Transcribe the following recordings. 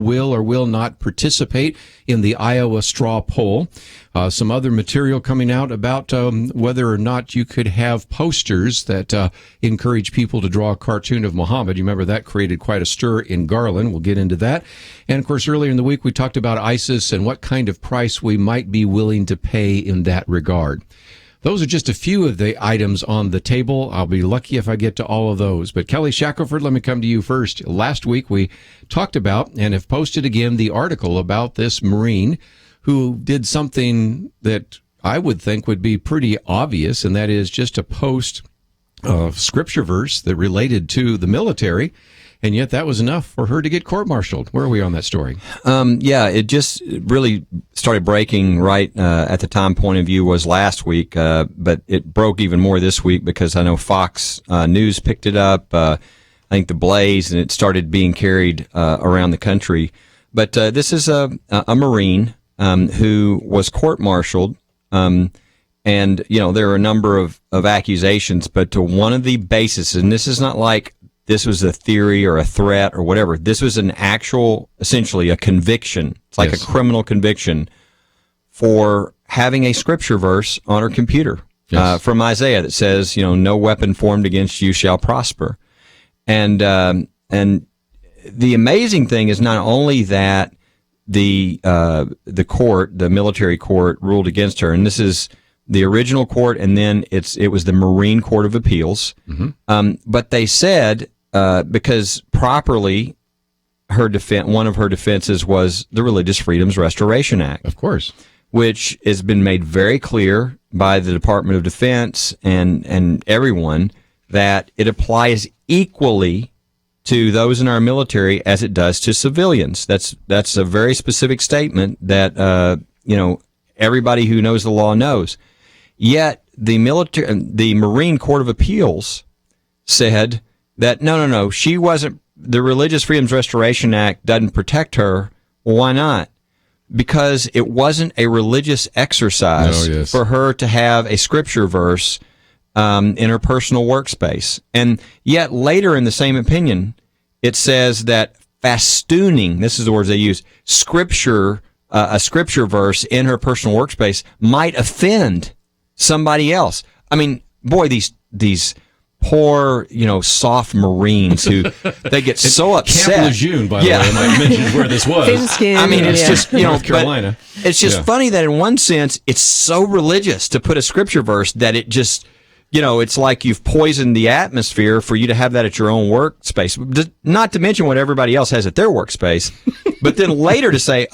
will or will not participate in the Iowa straw poll. Some other material coming out about whether or not you could have posters that encourage people to draw a cartoon of Muhammad. You remember that created quite a stir in Garland. We'll get into that. And, of course, earlier in the week we talked about ISIS and what kind of price we might be willing to pay in that regard. Those are just a few of the items on the table. I'll be lucky if I get to all of those. But Kelly Shackelford, let me come to you first. Last week we talked about and have posted again the article about this Marine who did something that I would think would be pretty obvious, and that is just to post a scripture verse that related to the military. And yet that was enough for her to get court-martialed. Where are we on that story? It just really started breaking right at the time point of view was last week, but it broke even more this week because I know Fox News picked it up, I think the Blaze, and it started being carried around the country. But this is a Marine who was court-martialed, and, there are a number of accusations, but to one of the bases, and this is not like this was a theory or a threat or whatever. This was an actual, essentially a conviction. It's like a criminal conviction for having a scripture verse on her computer from Isaiah that says, no weapon formed against you shall prosper. And the amazing thing is not only that the court, the military court, ruled against her, and this is the original court, and then it was the Marine Court of Appeals. Mm-hmm. But they said, because properly one of her defenses was the Religious Freedoms Restoration Act. Of course. Which has been made very clear by the Department of Defense and everyone that it applies equally to those in our military as it does to civilians. That's a very specific statement that, everybody who knows the law knows. Yet the Marine Court of Appeals said that no, she wasn't. The Religious Freedoms Restoration Act doesn't protect her. Well, why not? Because it wasn't a religious exercise for her to have a scripture verse in her personal workspace. And yet later in the same opinion, it says that festooning, this is the words they use, a scripture verse in her personal workspace might offend somebody else. I mean, boy, these poor, soft Marines who they get so upset. Camp Lejeune, by the way, I might mention where this was. I mean, it's just, North Carolina. It's just funny that in one sense, it's so religious to put a scripture verse that it just, it's like you've poisoned the atmosphere for you to have that at your own workspace. Not to mention what everybody else has at their workspace. But then later to say,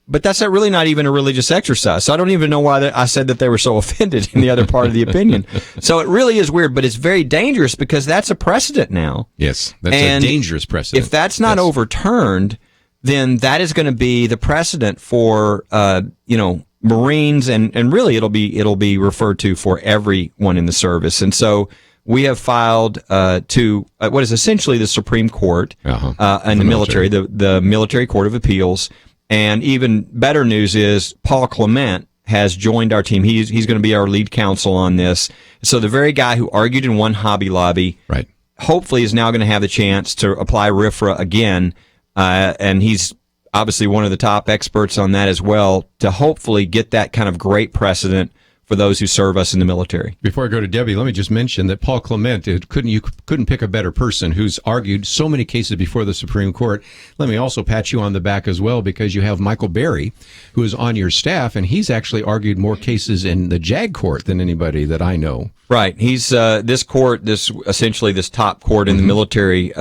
but that's really not even a religious exercise. So I don't even know why I said that they were so offended in the other part of the opinion. So it really is weird, but it's very dangerous because that's a precedent now. Yes, that's a dangerous precedent. If that's not overturned, then that is going to be the precedent for, Marines, and really it'll be referred to for everyone in the service. And so we have filed to what is essentially the Supreme Court and the military, the Military Court of Appeals. And even better news is Paul Clement has joined our team. He's going to be our lead counsel on this. So the very guy who argued and won Hobby Lobby, right, hopefully is now going to have the chance to apply RFRA again. And he's obviously one of the top experts on that as well, to hopefully get that kind of great precedent for those who serve us in the military. Before I go to Debbie, let me just mention that Paul Clement, you couldn't pick a better person who's argued so many cases before the Supreme Court. Let me also pat you on the back as well, because you have Michael Berry, who is on your staff, and he's actually argued more cases in the JAG court than anybody that I know. Right. He's this top court in the military.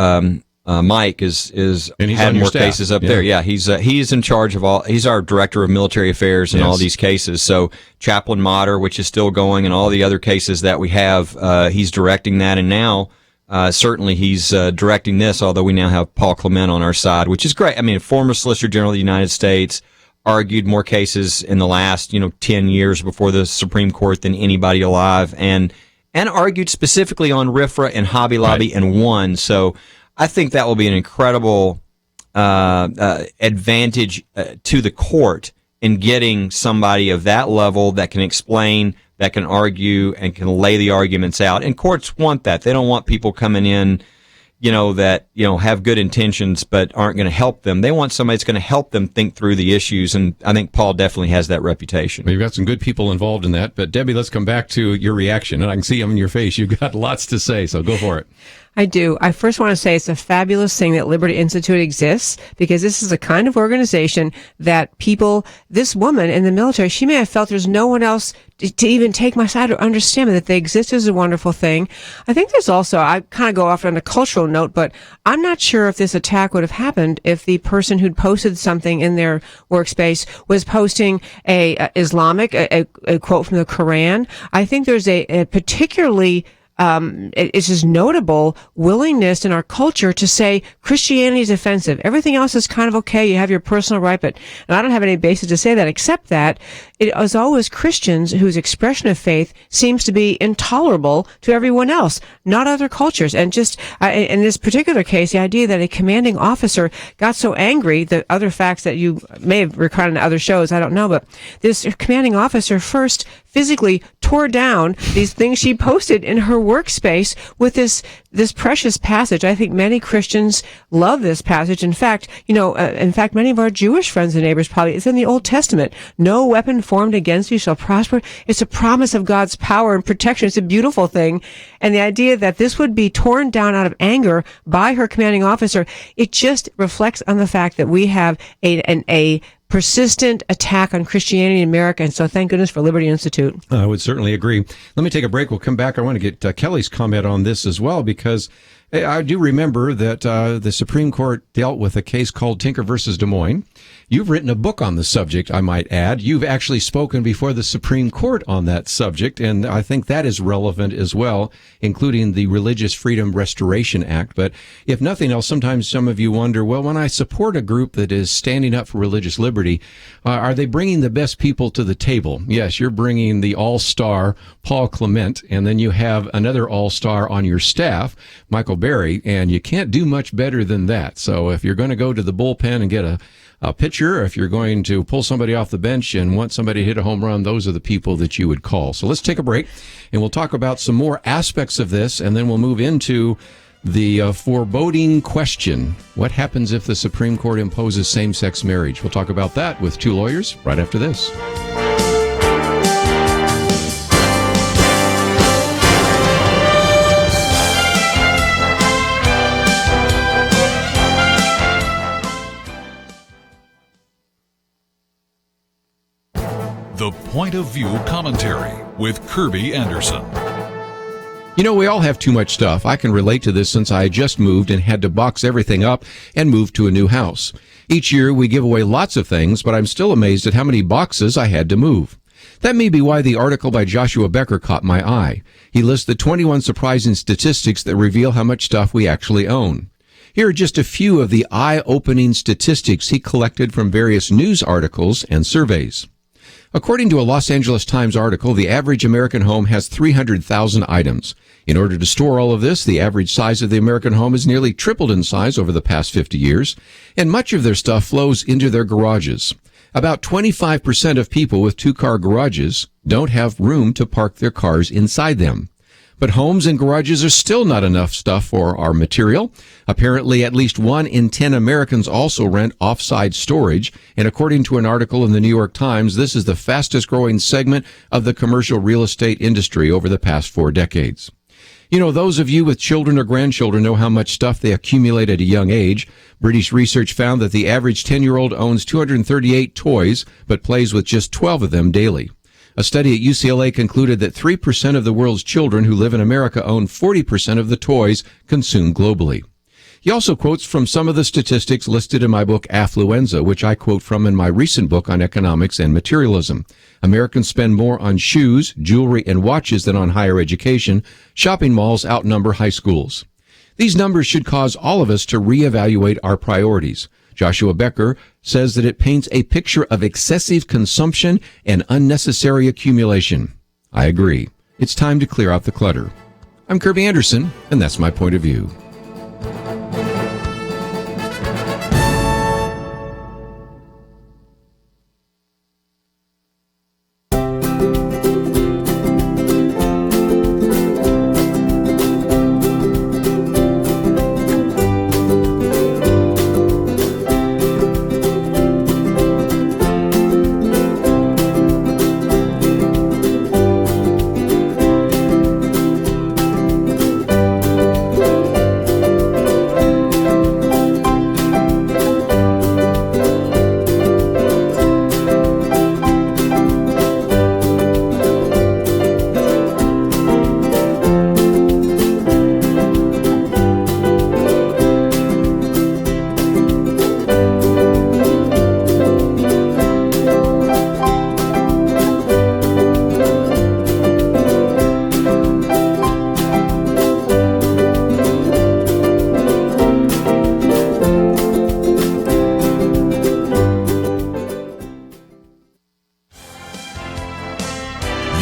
Mike is and he's had more cases up there. Yeah, he's in charge of all. He's our director of military affairs in all these cases. So Chaplain Motter, which is still going, and all the other cases that we have, he's directing that. And now, certainly he's directing this. Although we now have Paul Clement on our side, which is great. I mean, former Solicitor General of the United States, argued more cases in the last 10 years before the Supreme Court than anybody alive, and argued specifically on RFRA and Hobby Lobby and won. So I think that will be an incredible advantage to the court in getting somebody of that level that can explain, that can argue, and can lay the arguments out. And courts want that. They don't want people coming in, that, have good intentions but aren't going to help them. They want somebody that's going to help them think through the issues, and I think Paul definitely has that reputation. We've got some good people involved in that, but Debbie, let's come back to your reaction, and I can see them in your face. You've got lots to say, so go for it. I do. I first want to say it's a fabulous thing that Liberty Institute exists, because this is a kind of organization that this woman in the military, she may have felt there's no one else to even take my side or understand that they exist is a wonderful thing. I think there's also, I kind of go off on a cultural note, but I'm not sure if this attack would have happened if the person who'd posted something in their workspace was posting a quote from the Quran. I think there's a particularly it's just notable willingness in our culture to say Christianity is offensive. Everything else is kind of okay. You have your personal right, and I don't have any basis to say that, except that it is always Christians whose expression of faith seems to be intolerable to everyone else, not other cultures. And just in this particular case, the idea that a commanding officer got so angry, the other facts that you may have recorded in other shows, I don't know, but this commanding officer first physically tore down these things she posted in her workspace with this precious passage. I think many Christians love this passage. In fact, many of our Jewish friends and neighbors probably, it's in the Old Testament. No weapon formed against you shall prosper. It's a promise of God's power and protection. It's a beautiful thing. And the idea that this would be torn down out of anger by her commanding officer, it just reflects on the fact that we have a persistent attack on Christianity in America, and so thank goodness for Liberty Institute. I would certainly agree. Let me take a break. We'll come back. I want to get Kelly's comment on this as well, because I do remember that the Supreme Court dealt with a case called Tinker versus Des Moines. You've written a book on the subject, I might add. You've actually spoken before the Supreme Court on that subject, and I think that is relevant as well, including the Religious Freedom Restoration Act. But if nothing else, sometimes some of you wonder, well, when I support a group that is standing up for religious liberty, are they bringing the best people to the table? Yes, you're bringing the all-star Paul Clement, and then you have another all-star on your staff, Michael Berry, and you can't do much better than that. So if you're going to go to the bullpen and get a pitcher, or if you're going to pull somebody off the bench and want somebody to hit a home run, those are the people that you would call. So let's take a break, and we'll talk about some more aspects of this, and then we'll move into the foreboding question. What happens if the Supreme Court imposes same-sex marriage? We'll talk about that with two lawyers right after this. The Point of View Commentary with Kerby Anderson. We all have too much stuff. I can relate to this since I just moved and had to box everything up and move to a new house. Each year we give away lots of things, but I'm still amazed at how many boxes I had to move. That may be why the article by Joshua Becker caught my eye. He lists the 21 surprising statistics that reveal how much stuff we actually own. Here are just a few of the eye-opening statistics he collected from various news articles and surveys. According to a Los Angeles Times article, the average American home has 300,000 items. In order to store all of this, the average size of the American home has nearly tripled in size over the past 50 years, and much of their stuff flows into their garages. About 25% of people with two-car garages don't have room to park their cars inside them. But homes and garages are still not enough stuff for our material. Apparently, at least 1 in 10 Americans also rent off-site storage, and according to an article in the New York Times, this is the fastest-growing segment of the commercial real estate industry over the past 4 decades. Those of you with children or grandchildren know how much stuff they accumulate at a young age. British research found that the average 10-year-old owns 238 toys, but plays with just 12 of them daily. A study at UCLA concluded that 3% of the world's children who live in America own 40% of the toys consumed globally. He also quotes from some of the statistics listed in my book Affluenza, which I quote from in my recent book on economics and materialism. Americans spend more on shoes, jewelry, and watches than on higher education. Shopping malls outnumber high schools. These numbers should cause all of us to reevaluate our priorities. Joshua Becker says that it paints a picture of excessive consumption and unnecessary accumulation. I agree. It's time to clear out the clutter. I'm Kerby Anderson, and that's my point of view.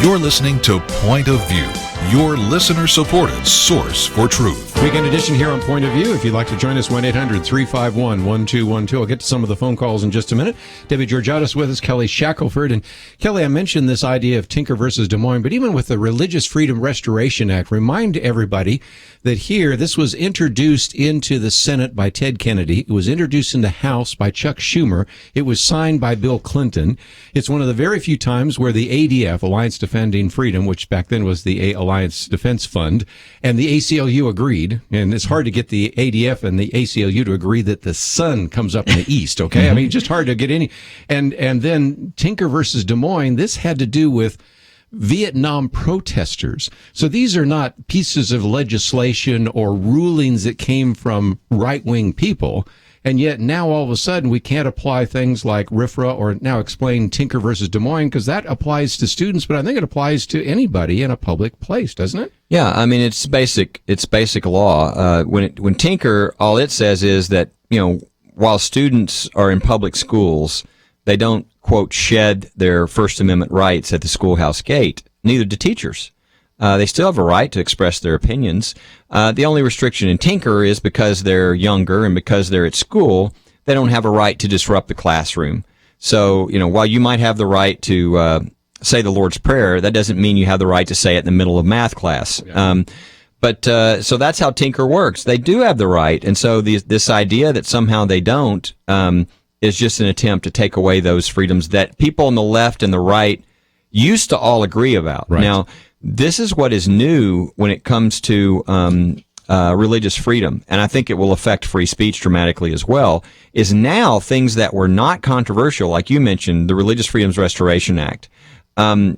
You're listening to Point of View, your listener-supported source for truth. Weekend edition here on Point of View. If you'd like to join us, 1-800-351-1212. I'll get to some of the phone calls in just a minute. Debbie Georgatos with us, Kelly Shackelford. And Kelly, I mentioned this idea of Tinker versus Des Moines, but even with the Religious Freedom Restoration Act, remind everybody that here, this was introduced into the Senate by Ted Kennedy. It was introduced in the House by Chuck Schumer. It was signed by Bill Clinton. It's one of the very few times where the ADF, Alliance Defending Freedom, which back then was the Alliance Defense Fund, and the ACLU agreed. And it's hard to get the ADF and the ACLU to agree that the sun comes up in the east, okay? I mean, just hard to get any. And then Tinker versus Des Moines, this had to do with Vietnam protesters. So these are not pieces of legislation or rulings that came from right-wing people. And yet now all of a sudden we can't apply things like RFRA or now explain Tinker versus Des Moines because that applies to students, but I think it applies to anybody in a public place, doesn't it? Yeah, I mean it's basic law. When Tinker, all it says is that, you know, while students are in public schools, they don't, quote, shed their First Amendment rights at the schoolhouse gate. Neither do teachers. They still have a right to express their opinions. The only restriction in Tinker is because they're younger and because they're at school, they don't have a right to disrupt the classroom. So, you know, while you might have the right to say the Lord's Prayer, that doesn't mean you have the right to say it in the middle of math class. Yeah. So that's how Tinker works. They do have the right. And so this idea that somehow they don't is just an attempt to take away those freedoms that people on the left and the right used to all agree about. Right. Now, this is what is new when it comes to religious freedom, and I think it will affect free speech dramatically as well, is now things that were not controversial, like you mentioned, the Religious Freedoms Restoration Act. You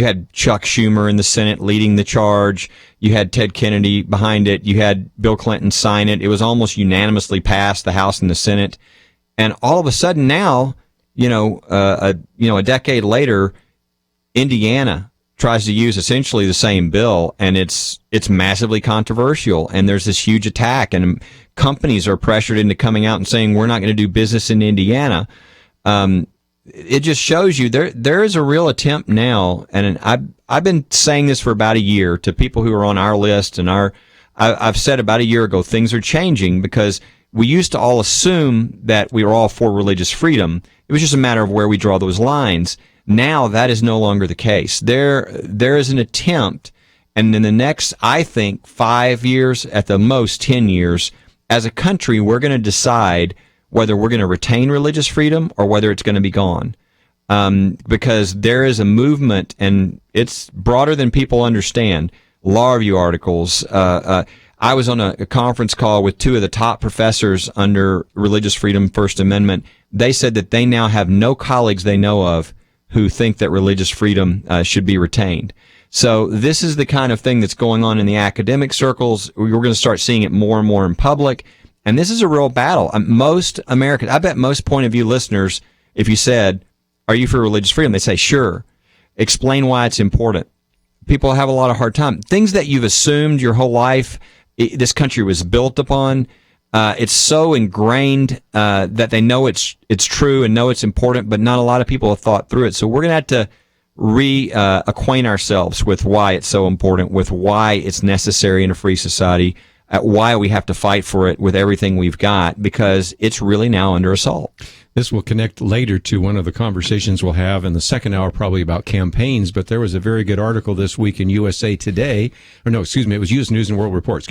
had Chuck Schumer in the Senate leading the charge. You had Ted Kennedy behind it. You had Bill Clinton sign it. It was almost unanimously passed the House and the Senate. And all of a sudden now, a decade later, Indiana tries to use essentially the same bill, and it's massively controversial, and there's this huge attack, and companies are pressured into coming out and saying we're not going to do business in Indiana. It just shows you there is a real attempt now, and I've been saying this for about a year to people who are on our list, and I've said about a year ago things are changing because we used to all assume that we were all for religious freedom. It was just a matter of where we draw those lines. Now that is no longer the case. There is an attempt, and in the next, I think, 5 years, at the most 10 years, as a country, we're going to decide whether we're going to retain religious freedom or whether it's going to be gone. Because there is a movement, and it's broader than people understand. Law review articles. I was on a conference call with two of the top professors under Religious Freedom First Amendment. They said that they now have no colleagues they know of who think that religious freedom should be retained. So this is the kind of thing that's going on in the academic circles. We're going to start seeing it more and more in public. And this is a real battle. Most Americans, I bet most Point of View listeners, if you said, are you for religious freedom? They say, sure. Explain why it's important. People have a lot of hard time. Things that you've assumed your whole life this country was built upon. It's so ingrained that they know it's true and know it's important, but not a lot of people have thought through it. So we're going to have to reacquaint ourselves with why it's so important, with why it's necessary in a free society, why we have to fight for it with everything we've got, because it's really now under assault. This will connect later to one of the conversations we'll have in the second hour, probably about campaigns, but there was a very good article this week in USA Today, it was U.S. News and World Report,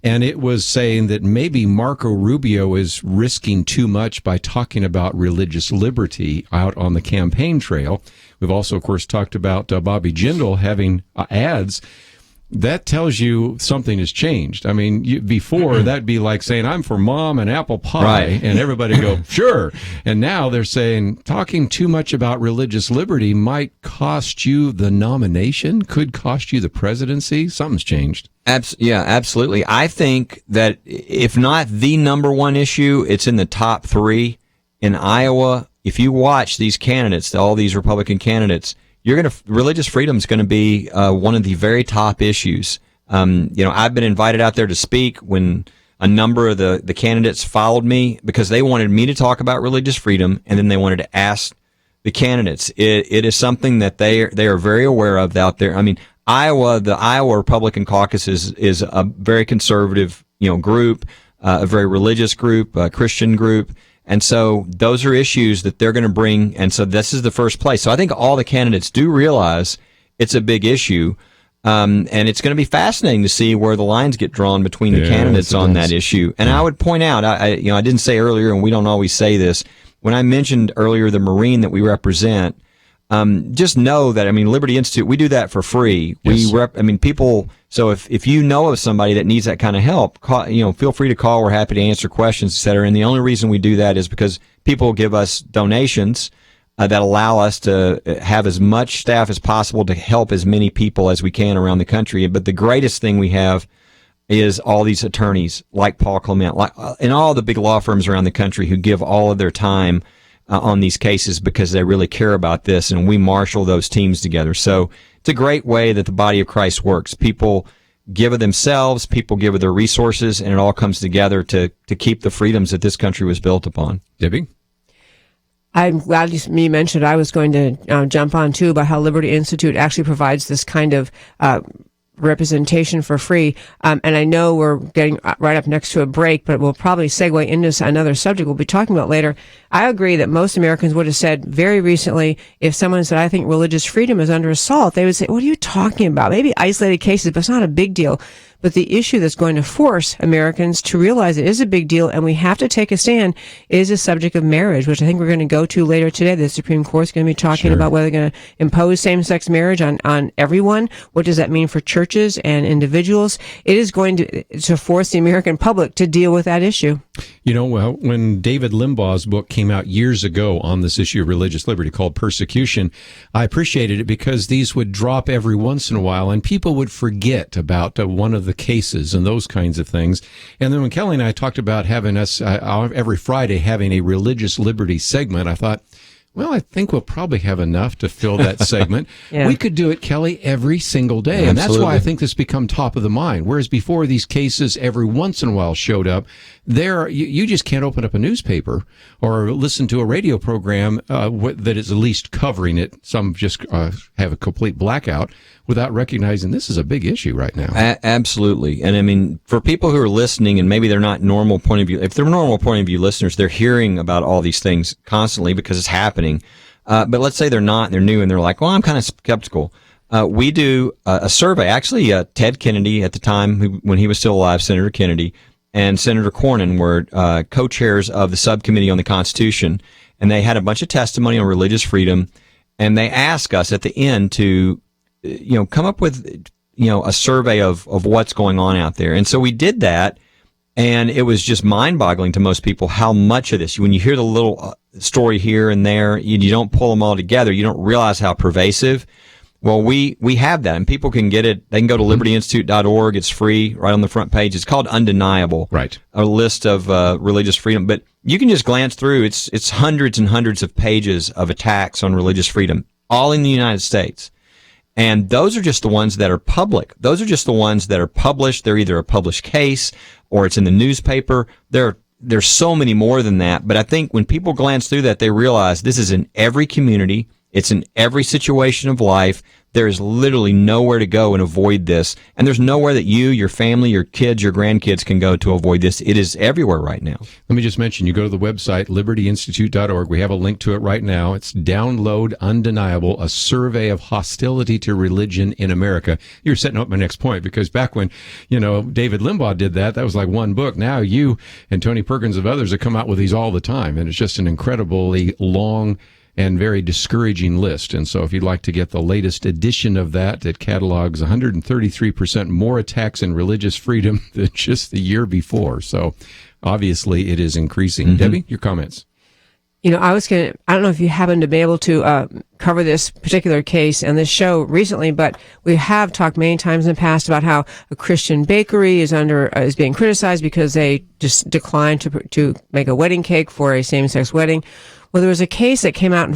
and it was saying that maybe Marco Rubio is risking too much by talking about religious liberty out on the campaign trail. We've also, of course, talked about Bobby Jindal having ads. That tells you something has changed. I mean, before that'd be like saying, I'm for mom and apple pie, right, and everybody go, sure. And now they're saying talking too much about religious liberty might cost you the nomination, could cost you the presidency. Something's changed. Yeah, absolutely. I think that if not the number one issue, it's in the top three. In Iowa, if you watch these candidates, all these Republican candidates, religious freedom is going to be one of the very top issues. I've been invited out there to speak when a number of the candidates followed me because they wanted me to talk about religious freedom, and then they wanted to ask the candidates. It is something that they are very aware of out there. I mean, the Iowa Republican Caucus is a very conservative, group, a very religious group, a Christian group. And so those are issues that they're going to bring. And so this is the first place. So I think all the candidates do realize it's a big issue. And it's going to be fascinating to see where the lines get drawn between the candidates on that issue. And I would point out, I didn't say earlier, and we don't always say this, when I mentioned earlier the Marine that we represent, just know that, Liberty Institute, we do that for free. Yes. People, so if you know of somebody that needs that kind of help, feel free to call. We're happy to answer questions, et cetera. And the only reason we do that is because people give us donations that allow us to have as much staff as possible to help as many people as we can around the country. But the greatest thing we have is all these attorneys like Paul Clement, and all the big law firms around the country who give all of their time on these cases because they really care about this, and we marshal those teams together. So it's a great way that the body of Christ works. People give of themselves, people give of their resources, and it all comes together to keep the freedoms that this country was built upon. Debbie? I'm glad you mentioned. I was going to jump on too about how Liberty Institute actually provides this kind of representation for free. And I know we're getting right up next to a break, but we'll probably segue into another subject we'll be talking about later. I agree that most Americans would have said very recently, if someone said, I think religious freedom is under assault, they would say, what are you talking about? Maybe isolated cases, but it's not a big deal. But the issue that's going to force Americans to realize it is a big deal and we have to take a stand is the subject of marriage, which I think we're going to go to later today. The Supreme Court's going to be talking about whether they're going to impose same-sex marriage on everyone. What does that mean for churches and individuals? It is going to force the American public to deal with that issue. When David Limbaugh's book came out years ago on this issue of religious liberty called Persecution, I appreciated it because these would drop every once in a while and people would forget about one of the cases and those kinds of things. And then when Kelly and I talked about having us every Friday having a religious liberty segment, I thought, well, I think we'll probably have enough to fill that segment. Yeah. We could do it, Kelly, every single day. And that's why I think this become top of the mind. Whereas before these cases every once in a while showed up, you just can't open up a newspaper or listen to a radio program that is at least covering it. Some just have a complete blackout without recognizing this is a big issue right now. Absolutely. And for people who are listening and maybe they're not normal point of view, if they're normal point of view listeners, they're hearing about all these things constantly because it's happening. But let's say they're not, and they're new, and they're like, well, I'm kind of skeptical. We do a survey. Actually, Ted Kennedy at the time, when he was still alive, Senator Kennedy, and Senator Cornyn were co-chairs of the subcommittee on the Constitution, and they had a bunch of testimony on religious freedom, and they asked us at the end to come up with, a survey of what's going on out there. And so we did that, and it was just mind-boggling to most people how much of this, when you hear the little story here and there, you don't pull them all together, you don't realize how pervasive. Well, we have that, and people can get it. They can go to libertyinstitute.org. It's free, right on the front page. It's called Undeniable, right? A list of religious freedom. But you can just glance through. It's hundreds and hundreds of pages of attacks on religious freedom, all in the United States. And those are just the ones that are public. Those are just the ones that are published. They're either a published case or it's in the newspaper. There's so many more than that. But I think when people glance through that, they realize this is in every community. It's in every situation of life. There is literally nowhere to go and avoid this. And there's nowhere that you, your family, your kids, your grandkids can go to avoid this. It is everywhere right now. Let me just mention, you go to the website, libertyinstitute.org. We have a link to it right now. It's Download Undeniable, a survey of hostility to religion in America. You're setting up my next point, because back when, David Limbaugh did that was like one book. Now you and Tony Perkins and others have come out with these all the time. And it's just an incredibly long and very discouraging list. And so if you'd like to get the latest edition of that, it catalogs 133% more attacks on religious freedom than just the year before. So obviously it is increasing. Mm-hmm. Debbie, your comments. I don't know if you happen to be able to cover this particular case on this show recently, but we have talked many times in the past about how a Christian bakery is being criticized because they just declined to make a wedding cake for a same-sex wedding. Well, there was a case that came out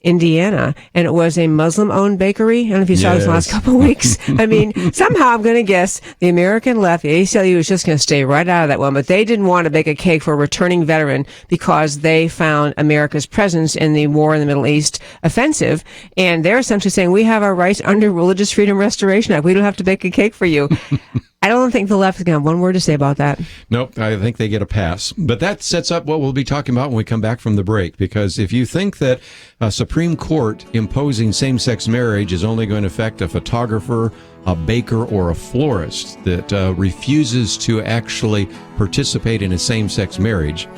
Indiana, and it was a Muslim-owned bakery. I don't know if you saw this in the last couple of weeks. I mean, somehow I'm going to guess the American left, the ACLU, is just going to stay right out of that one, but they didn't want to bake a cake for a returning veteran because they found America's presence in the war in the Middle East offensive, and they're essentially saying we have our rights under Religious Freedom Restoration Act. We don't have to bake a cake for you. I don't think the left is going to have one word to say about that. Nope, I think they get a pass. But that sets up what we'll be talking about when we come back from the break, because if you think that a Supreme Court imposing same-sex marriage is only going to affect a photographer, a baker, or a florist that refuses to actually participate in a same-sex marriage,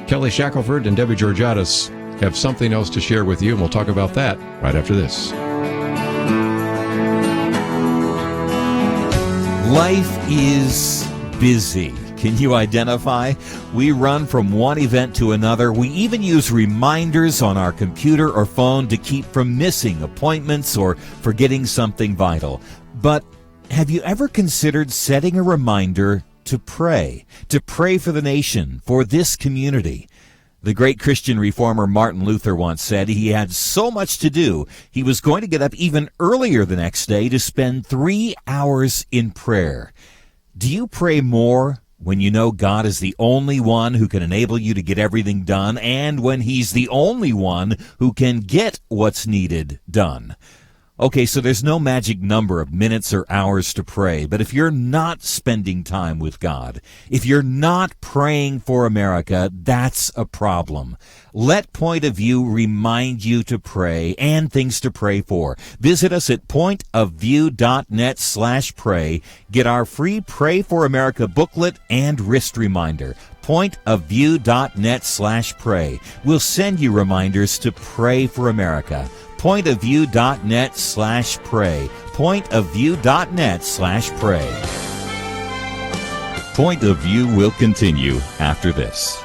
Kelly Shackelford and Debbie Georgatos have something else to share with you, and we'll talk about that right after this. Life is busy. Can you identify? We run from one event to another. We even use reminders on our computer or phone to keep from missing appointments or forgetting something vital. But have you ever considered setting a reminder to pray for the nation, for this community? The great Christian reformer Martin Luther once said he had so much to do, he was going to get up even earlier the next day to spend 3 hours in prayer. Do you pray more when you know God is the only one who can enable you to get everything done, and when He's the only one who can get what's needed done? Okay, so there's no magic number of minutes or hours to pray, but if you're not spending time with God, if you're not praying for America, that's a problem. Let Point of View remind you to pray and things to pray for. Visit us at pointofview.net/pray. Get our free Pray for America booklet and wrist reminder. Pointofview.net/pray. We'll send you reminders to pray for America. Pointofview.net/pray. Pointofview.net/pray. Point of View will continue after this.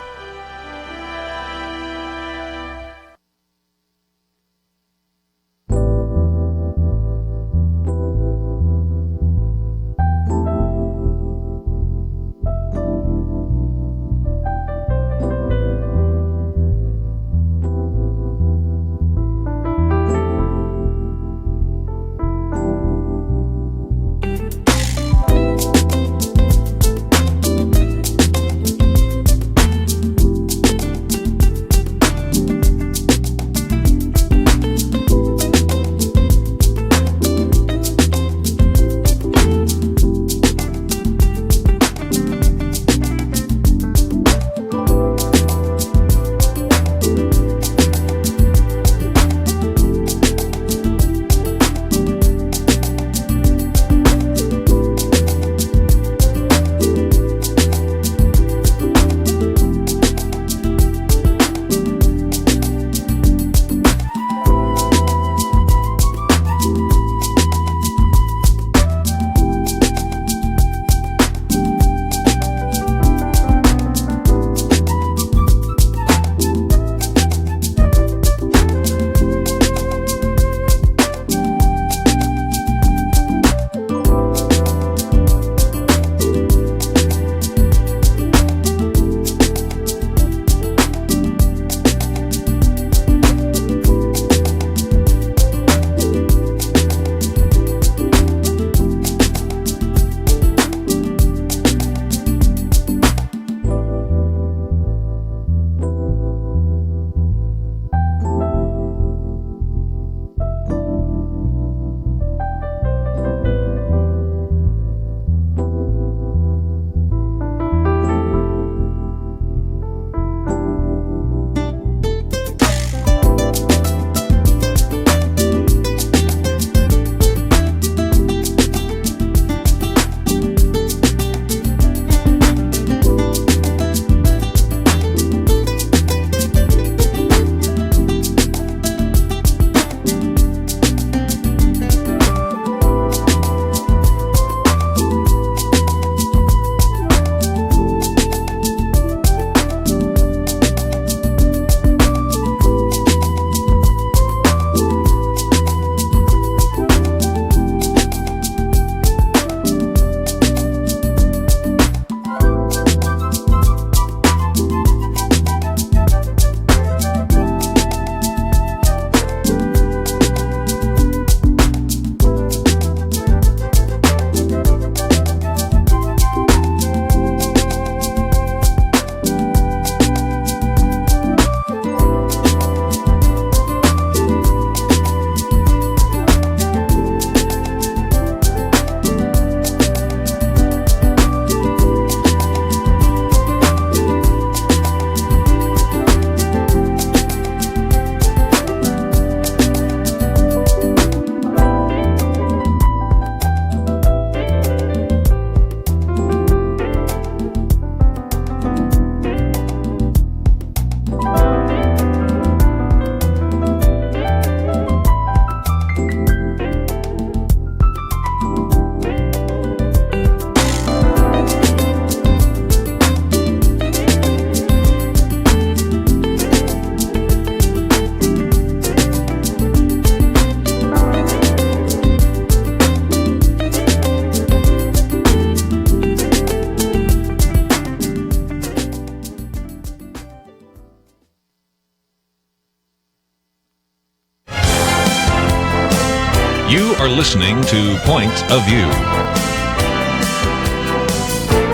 You are listening to Point of View.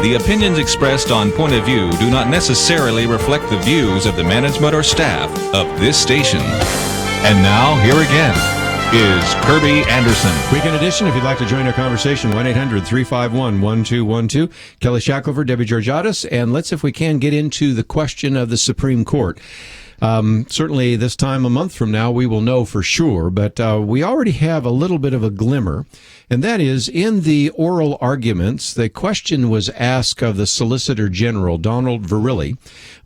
The opinions expressed on Point of View do not necessarily reflect the views of the management or staff of this station. And now, here again is Kerby Anderson. Weekend edition, if you'd like to join our conversation, 1-800-351-1212. Kelly Shackelford, Debbie Georgatos, and let's, if we can, get into the question of the Supreme Court. Certainly this time a month from now, we will know for sure, but we already have a little bit of a glimmer, and that is in the oral arguments, the question was asked of the Solicitor General, Donald Verrilli,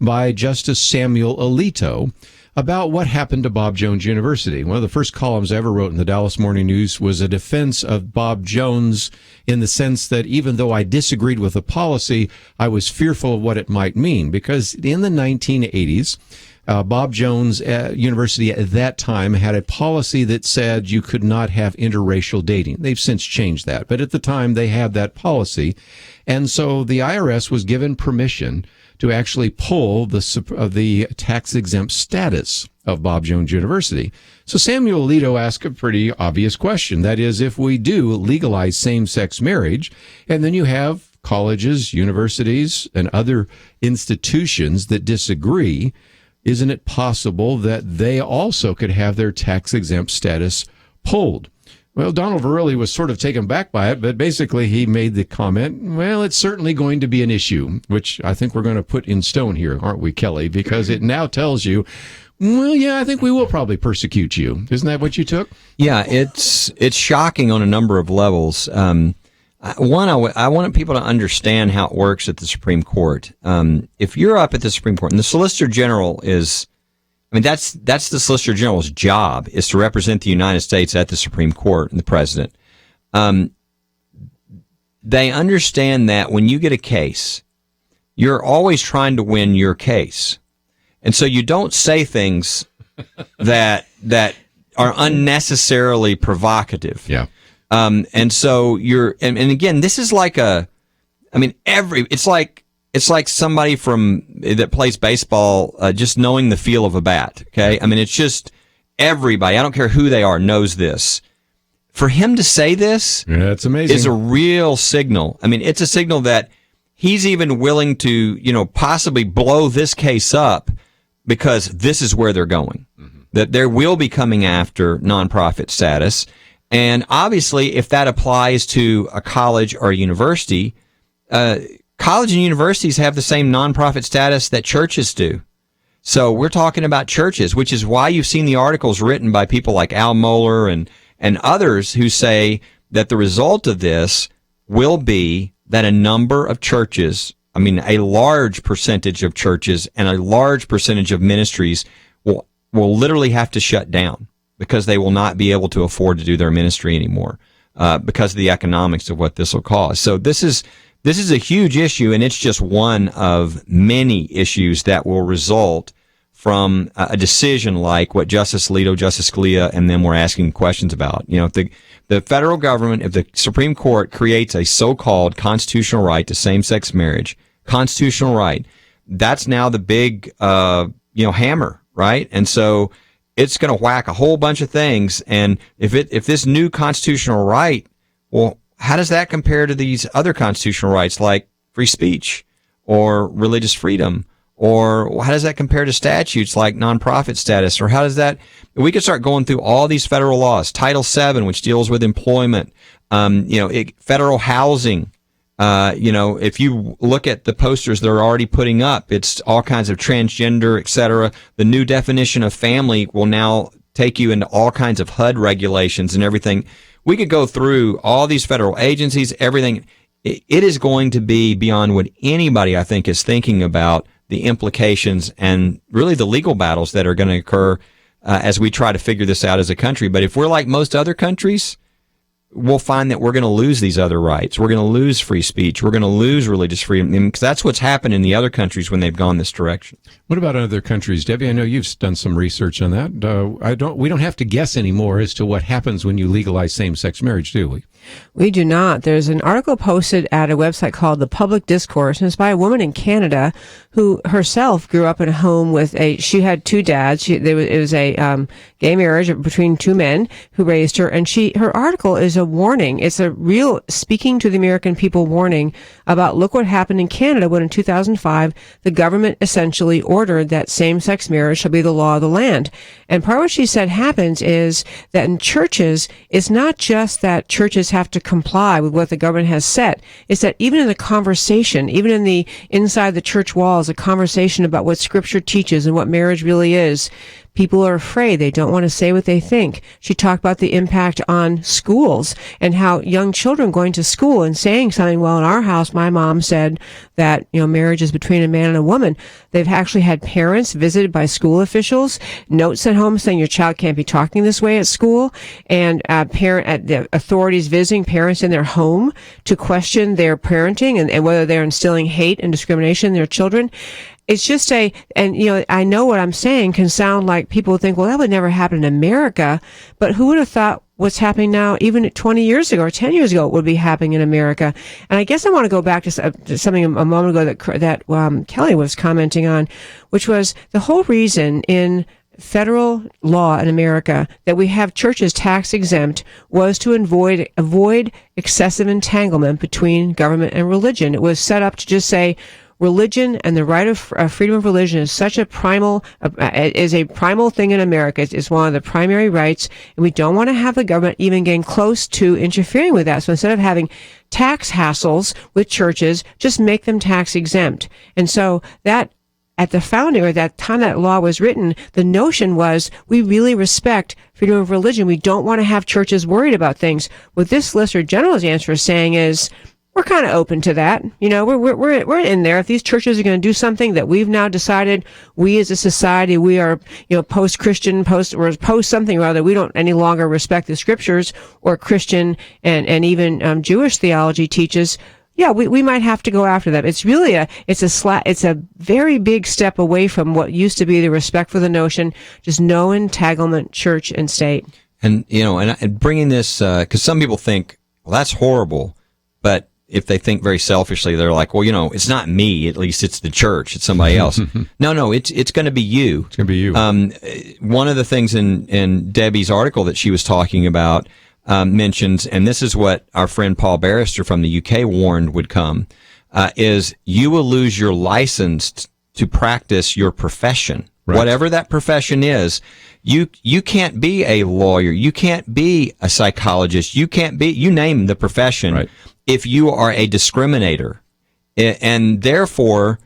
by Justice Samuel Alito, about what happened to Bob Jones University. One of the first columns I ever wrote in the Dallas Morning News was a defense of Bob Jones in the sense that even though I disagreed with the policy, I was fearful of what it might mean, because in the 1980s, Bob Jones University at that time had a policy that said you could not have interracial dating. They've since changed that, but at the time they had that policy. And so the IRS was given permission to actually pull the tax-exempt status of Bob Jones University. So Samuel Alito asked a pretty obvious question. That is, if we do legalize same-sex marriage, and then you have colleges, universities, and other institutions that disagree, isn't it possible that they also could have their tax-exempt status pulled? Well, Donald Verrilli was sort of taken back by it, but basically he made the comment, well, it's certainly going to be an issue, which I think we're going to put in stone here, aren't we, Kelly? Because it now tells you, well, yeah, I think we will probably persecute you. Isn't that what you took? Yeah, it's shocking on a number of levels. One, I wanted people to understand how it works at the Supreme Court. If you're up at the Supreme Court, and the Solicitor General is, that's the Solicitor General's job, is to represent the United States at the Supreme Court and the President. They understand that when you get a case, you're always trying to win your case. And so you don't say things that are unnecessarily provocative. Yeah. And so and again, this is like it's like somebody that plays baseball, just knowing the feel of a bat. Okay. It's just everybody, I don't care who they are, knows this. For him to say this, that's amazing, is a real signal. It's a signal that he's even willing to, possibly blow this case up because this is where they're going, that they will be coming after nonprofit status. And obviously, if that applies to a college or a university, college and universities have the same nonprofit status that churches do. So we're talking about churches, which is why you've seen the articles written by people like Al Mohler and others who say that the result of this will be that a number of churches, a large percentage of churches and a large percentage of ministries will literally have to shut down, because they will not be able to afford to do their ministry anymore, because of the economics of what this will cause. So this is a huge issue, and it's just one of many issues that will result from a decision like what Justice Alito, Justice Scalia, and them were asking questions about. If the federal government, if the Supreme Court creates a so-called constitutional right to same-sex marriage, constitutional right, that's now the big, hammer, right? And so it's going to whack a whole bunch of things. And if this new constitutional right, well, how does that compare to these other constitutional rights like free speech or religious freedom? Or how does that compare to statutes like nonprofit status? Or how does that, we could start going through all these federal laws, Title VII, which deals with employment, federal housing. If you look at the posters they're already putting up, it's all kinds of transgender, et cetera. The new definition of family will now take you into all kinds of HUD regulations and everything. We could go through all these federal agencies, everything. It is going to be beyond what anybody, I think, is thinking about, the implications and really the legal battles that are going to occur as we try to figure this out as a country. But if we're like most other countries, we'll find that we're going to lose these other rights. We're going to lose free speech. We're going to lose religious freedom, because that's what's happened in the other countries when they've gone this direction. What about other countries, Debbie? I know you've done some research on that. We don't have to guess anymore as to what happens when you legalize same-sex marriage, do we? We do not. There's an article posted at a website called The Public Discourse, and it's by a woman in Canada who herself grew up in a home with she had two dads. It was a gay marriage between two men who raised her, and her article is a warning. It's a real speaking to the American people warning about look what happened in Canada when in 2005 the government essentially ordered that same-sex marriage shall be the law of the land. And part of what she said happens is that in churches, it's not just that churches have to comply with what the government has set. It's that even in the conversation, even in the inside the church walls, a conversation about what Scripture teaches and what marriage really is, people are afraid. They don't want to say what they think. She talked about the impact on schools and how young children going to school and saying something, well, in our house, my mom said that, marriage is between a man and a woman. They've actually had parents visited by school officials, notes sent home saying your child can't be talking this way at school, and the authorities visiting parents in their home to question their parenting and whether they're instilling hate and discrimination in their children. It's just I know what I'm saying can sound like people think, well, that would never happen in America, but who would have thought what's happening now, even 20 years ago or 10 years ago, would be happening in America? And I guess I want to go back to something a moment ago that Kelly was commenting on, which was the whole reason in federal law in America that we have churches tax exempt was to avoid excessive entanglement between government and religion. It was set up to just say, religion and the right of freedom of religion is such a primal thing in America. It's one of the primary rights, and we don't want to have the government even getting close to interfering with that. So instead of having tax hassles with churches, just make them tax exempt. And so that at the founding, or that time that law was written, the notion was we really respect freedom of religion. We don't want to have churches worried about things. What this Solicitor General's answer is saying is, we're kind of open to that. We're in there. If these churches are going to do something that we've now decided we as a society, we are, post-Christian, post something or other, we don't any longer respect the Scriptures or Christian and even Jewish theology teaches. Yeah, we might have to go after them. It's really it's a very big step away from what used to be the respect for the notion, just no entanglement, church and state. And and bringing this because some people think, well, that's horrible, but if they think very selfishly, they're like, well, it's not me. At least it's the church. It's somebody else. No, it's going to be you. It's going to be you. One of the things in Debbie's article that she was talking about mentions, and this is what our friend Paul Barrister from the UK warned would come, is you will lose your license to practice your profession. Right. Whatever that profession is, you can't be a lawyer. You can't be a psychologist. You can't be, you name the profession. Right. If you are a discriminator, and therefore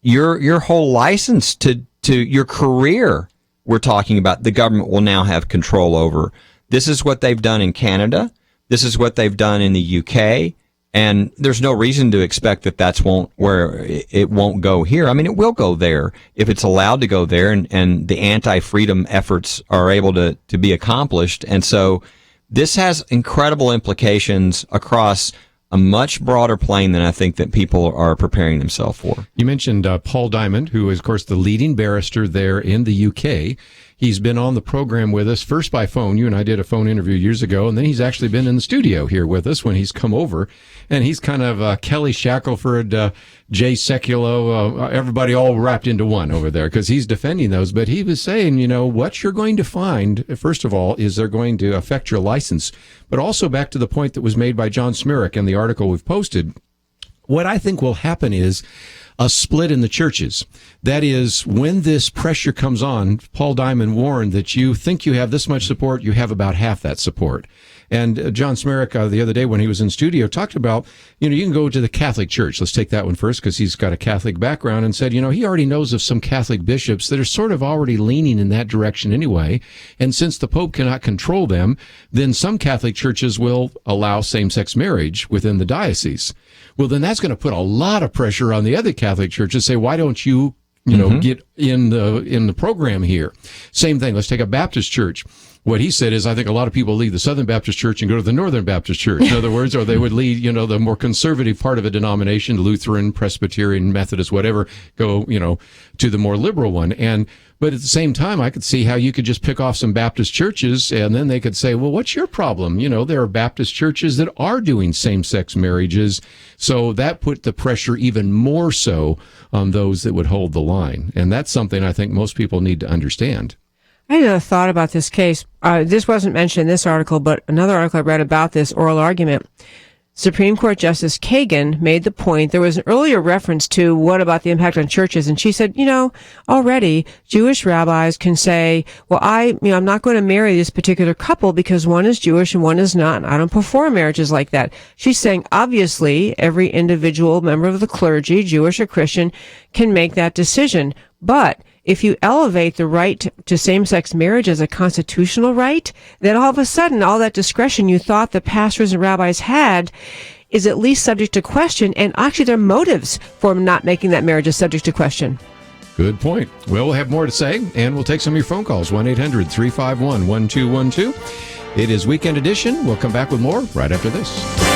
your whole license to your career, we're talking about, the government will now have control over. This is what they've done in Canada. This is what they've done in the UK. And there's no reason to expect that that's where it won't go here. I mean, it will go there if it's allowed to go there, and the anti-freedom efforts are able to be accomplished. And so this has incredible implications across a much broader plane than I think that people are preparing themselves for. You mentioned Paul Diamond, who is, of course, the leading barrister there in the UK. He's been on the program with us, first by phone. You and I did a phone interview years ago, and then he's actually been in the studio here with us when he's come over. And he's kind of Kelly Shackelford, Jay Sekulow, everybody all wrapped into one over there, because he's defending those. But he was saying, what you're going to find, first of all, is they're going to affect your license. But also back to the point that was made by John Smirek in the article we've posted, what I think will happen is a split in the churches. That is, when this pressure comes on, Paul Diamond warned that you think you have this much support, you have about half that support. And John Smirek, the other day when he was in studio, talked about, you can go to the Catholic Church. Let's take that one first, because he's got a Catholic background, and said, he already knows of some Catholic bishops that are sort of already leaning in that direction anyway. And since the Pope cannot control them, then some Catholic churches will allow same-sex marriage within the diocese. Well, then that's going to put a lot of pressure on the other Catholic churches. Say, why don't you, get in the program here? Same thing. Let's take a Baptist church. What he said is, I think a lot of people leave the Southern Baptist Church and go to the Northern Baptist Church. In other words, or they would leave, the more conservative part of a denomination, Lutheran, Presbyterian, Methodist, whatever, go, to the more liberal one. And But at the same time, I could see how you could just pick off some Baptist churches and then they could say, well, what's your problem? There are Baptist churches that are doing same-sex marriages. So that put the pressure even more so on those that would hold the line. And that's something I think most people need to understand. I had a thought about this case. This wasn't mentioned in this article, but another article I read about this oral argument. Supreme Court Justice Kagan made the point, there was an earlier reference to what about the impact on churches, and she said, already Jewish rabbis can say, well, I'm not going to marry this particular couple because one is Jewish and one is not, and I don't perform marriages like that. She's saying, obviously, every individual member of the clergy, Jewish or Christian, can make that decision, but if you elevate the right to same-sex marriage as a constitutional right, then all of a sudden, all that discretion you thought the pastors and rabbis had is at least subject to question, and actually their motives for not making that marriage is subject to question. Good point. Well, we'll have more to say, and we'll take some of your phone calls, 1-800-351-1212. It is Weekend Edition. We'll come back with more right after this.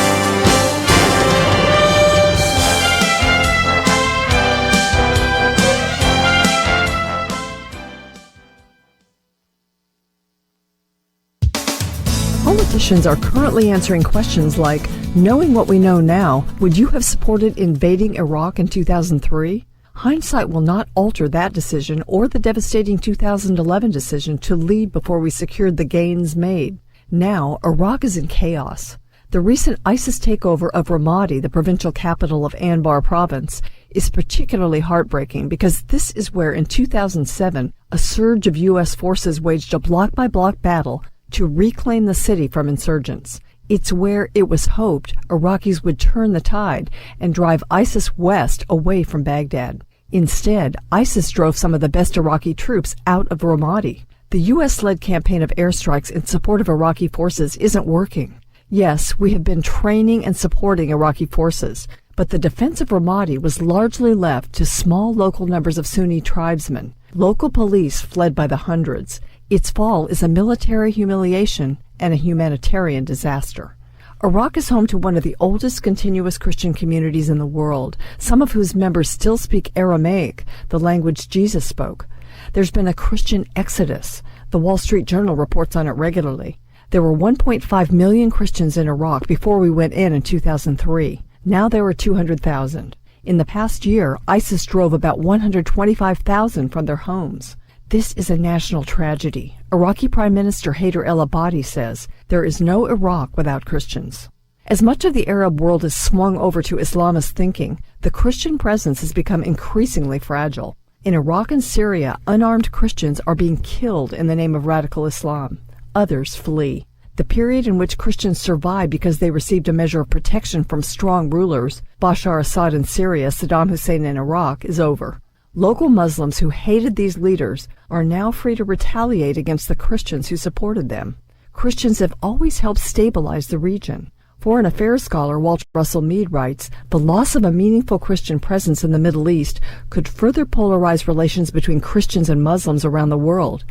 Politicians are currently answering questions like, knowing what we know now, would you have supported invading Iraq in 2003? Hindsight will not alter that decision or the devastating 2011 decision to leave before we secured the gains made. Now, Iraq is in chaos. The recent ISIS takeover of Ramadi, the provincial capital of Anbar province, is particularly heartbreaking because this is where in 2007, a surge of U.S. forces waged a block-by-block battle to reclaim the city from insurgents. It's where it was hoped Iraqis would turn the tide and drive ISIS west away from Baghdad. Instead, ISIS drove some of the best Iraqi troops out of Ramadi. The U.S.-led campaign of airstrikes in support of Iraqi forces isn't working. Yes, we have been training and supporting Iraqi forces, but the defense of Ramadi was largely left to small local numbers of Sunni tribesmen. Local police fled by the hundreds. Its fall is a military humiliation and a humanitarian disaster. Iraq is home to one of the oldest continuous Christian communities in the world, some of whose members still speak Aramaic, the language Jesus spoke. There's been a Christian exodus. The Wall Street Journal reports on it regularly. There were 1.5 million Christians in Iraq before we went in 2003. Now there are 200,000. In the past year, ISIS drove about 125,000 from their homes. This is a national tragedy. Iraqi Prime Minister Haider el-Abadi says, there is no Iraq without Christians. As much of the Arab world is swung over to Islamist thinking, the Christian presence has become increasingly fragile. In Iraq and Syria, unarmed Christians are being killed in the name of radical Islam. Others flee. The period in which Christians survived because they received a measure of protection from strong rulers, Bashar Assad in Syria, Saddam Hussein in Iraq, is over. Local Muslims who hated these leaders are now free to retaliate against the Christians who supported them. Christians have always helped stabilize the region. Foreign affairs scholar Walter Russell Mead writes, the loss of a meaningful Christian presence in the Middle East could further polarize relations between Christians and Muslims around the world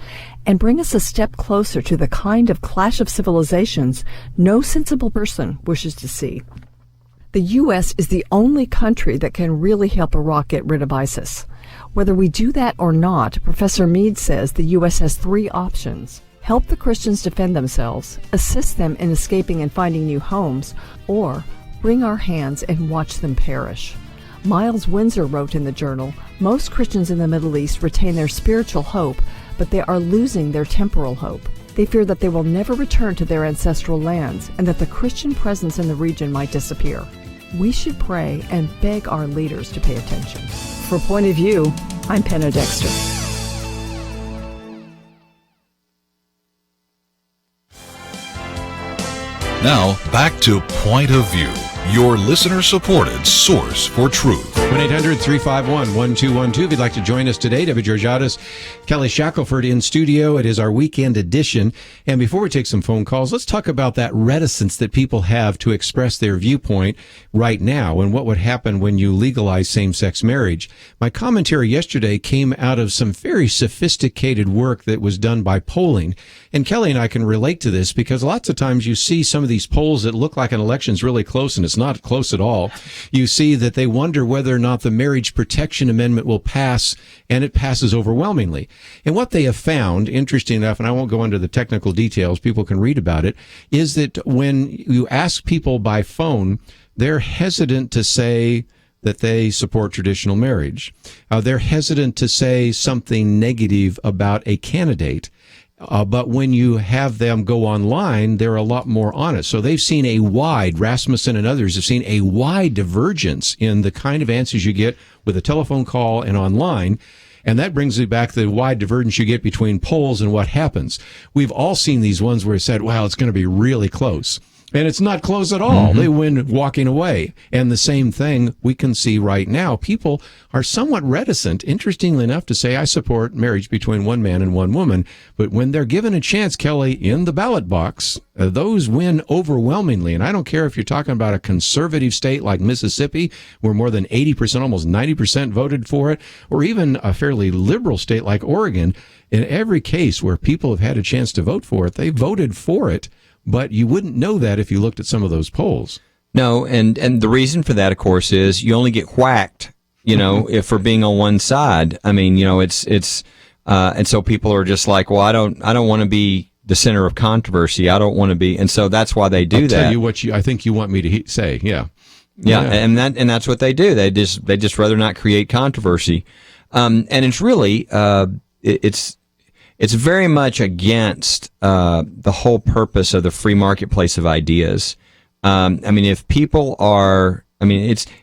and bring us a step closer to the kind of clash of civilizations no sensible person wishes to see. The U.S. is the only country that can really help Iraq get rid of ISIS. Whether we do that or not, Professor Mead says the U.S. has three options. Help the Christians defend themselves, assist them in escaping and finding new homes, or wring our hands and watch them perish. Miles Windsor wrote in the journal, most Christians in the Middle East retain their spiritual hope, but they are losing their temporal hope. They fear that they will never return to their ancestral lands and that the Christian presence in the region might disappear. We should pray and beg our leaders to pay attention. For Point of View, I'm Penna Dexter. Now, back to Point of View, your listener-supported source for truth. 1-800-351-1212. If you'd like to join us today, Debbie Georgatos, Kelly Shackelford in studio. It is our weekend edition. And before we take some phone calls, let's talk about that reticence that people have to express their viewpoint right now and what would happen when you legalize same-sex marriage. My commentary yesterday came out of some very sophisticated work that was done by polling. And Kelly and I can relate to this because lots of times you see some of these polls that look like an election's really close and It's not close at all. You see that they wonder whether or not the Marriage Protection Amendment will pass, and it passes overwhelmingly. And what they have found, interesting enough, and I won't go into the technical details, people can read about it, is that when you ask people by phone, they're hesitant to say that they support traditional marriage. They're hesitant to say something negative about a candidate. But when you have them go online, they're a lot more honest. So they've seen Rasmussen and others have seen a wide divergence in the kind of answers you get with a telephone call and online. And that brings me back to the wide divergence you get between polls and what happens. We've all seen these ones where it said, well, it's going to be really close. And it's not close at all. They win walking away. And the same thing we can see right now. People are somewhat reticent, interestingly enough, to say, I support marriage between one man and one woman. But when they're given a chance, Kelly, in the ballot box, those win overwhelmingly. And I don't care if you're talking about a conservative state like Mississippi, where more than 80%, almost 90% voted for it, or even a fairly liberal state like Oregon. In every case where people have had a chance to vote for it, they voted for it. But you wouldn't know that if you looked at some of those polls. No, and the reason for that, of course, is you only get whacked, if for being on one side. I mean, and so people are just like, well, I don't want to be the center of controversy. I don't want to be, and so that's why they do that. I'll tell you what I think you want me to say. Yeah, and that's what they do. They just rather not create controversy, and it's really It's very much against the whole purpose of the free marketplace of ideas. If people are,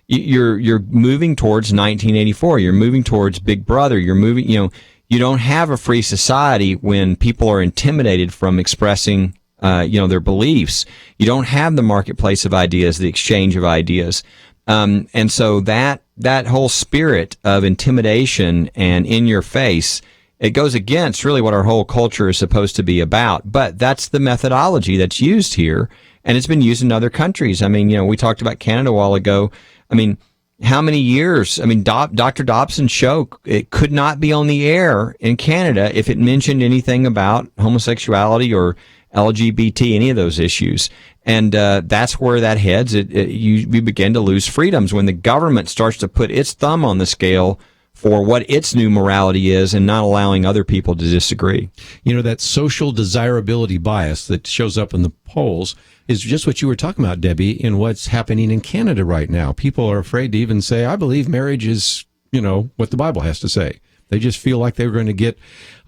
you're moving towards 1984. You're moving towards Big Brother. You're moving, you don't have a free society when people are intimidated from expressing, their beliefs. You don't have the marketplace of ideas, the exchange of ideas. And so that whole spirit of intimidation and in your face, it goes against really what our whole culture is supposed to be about. But that's the methodology that's used here, and it's been used in other countries. We talked about Canada a while ago. How many years? Dr. Dobson's show, it could not be on the air in Canada if it mentioned anything about homosexuality or LGBT, any of those issues. And that's where that heads. You begin to lose freedoms when the government starts to put its thumb on the scale for what its new morality is and not allowing other people to disagree. That social desirability bias that shows up in the polls is just what you were talking about, Debbie, in what's happening in Canada right now. People are afraid to even say, I believe marriage is, what the Bible has to say. They just feel like they're going to get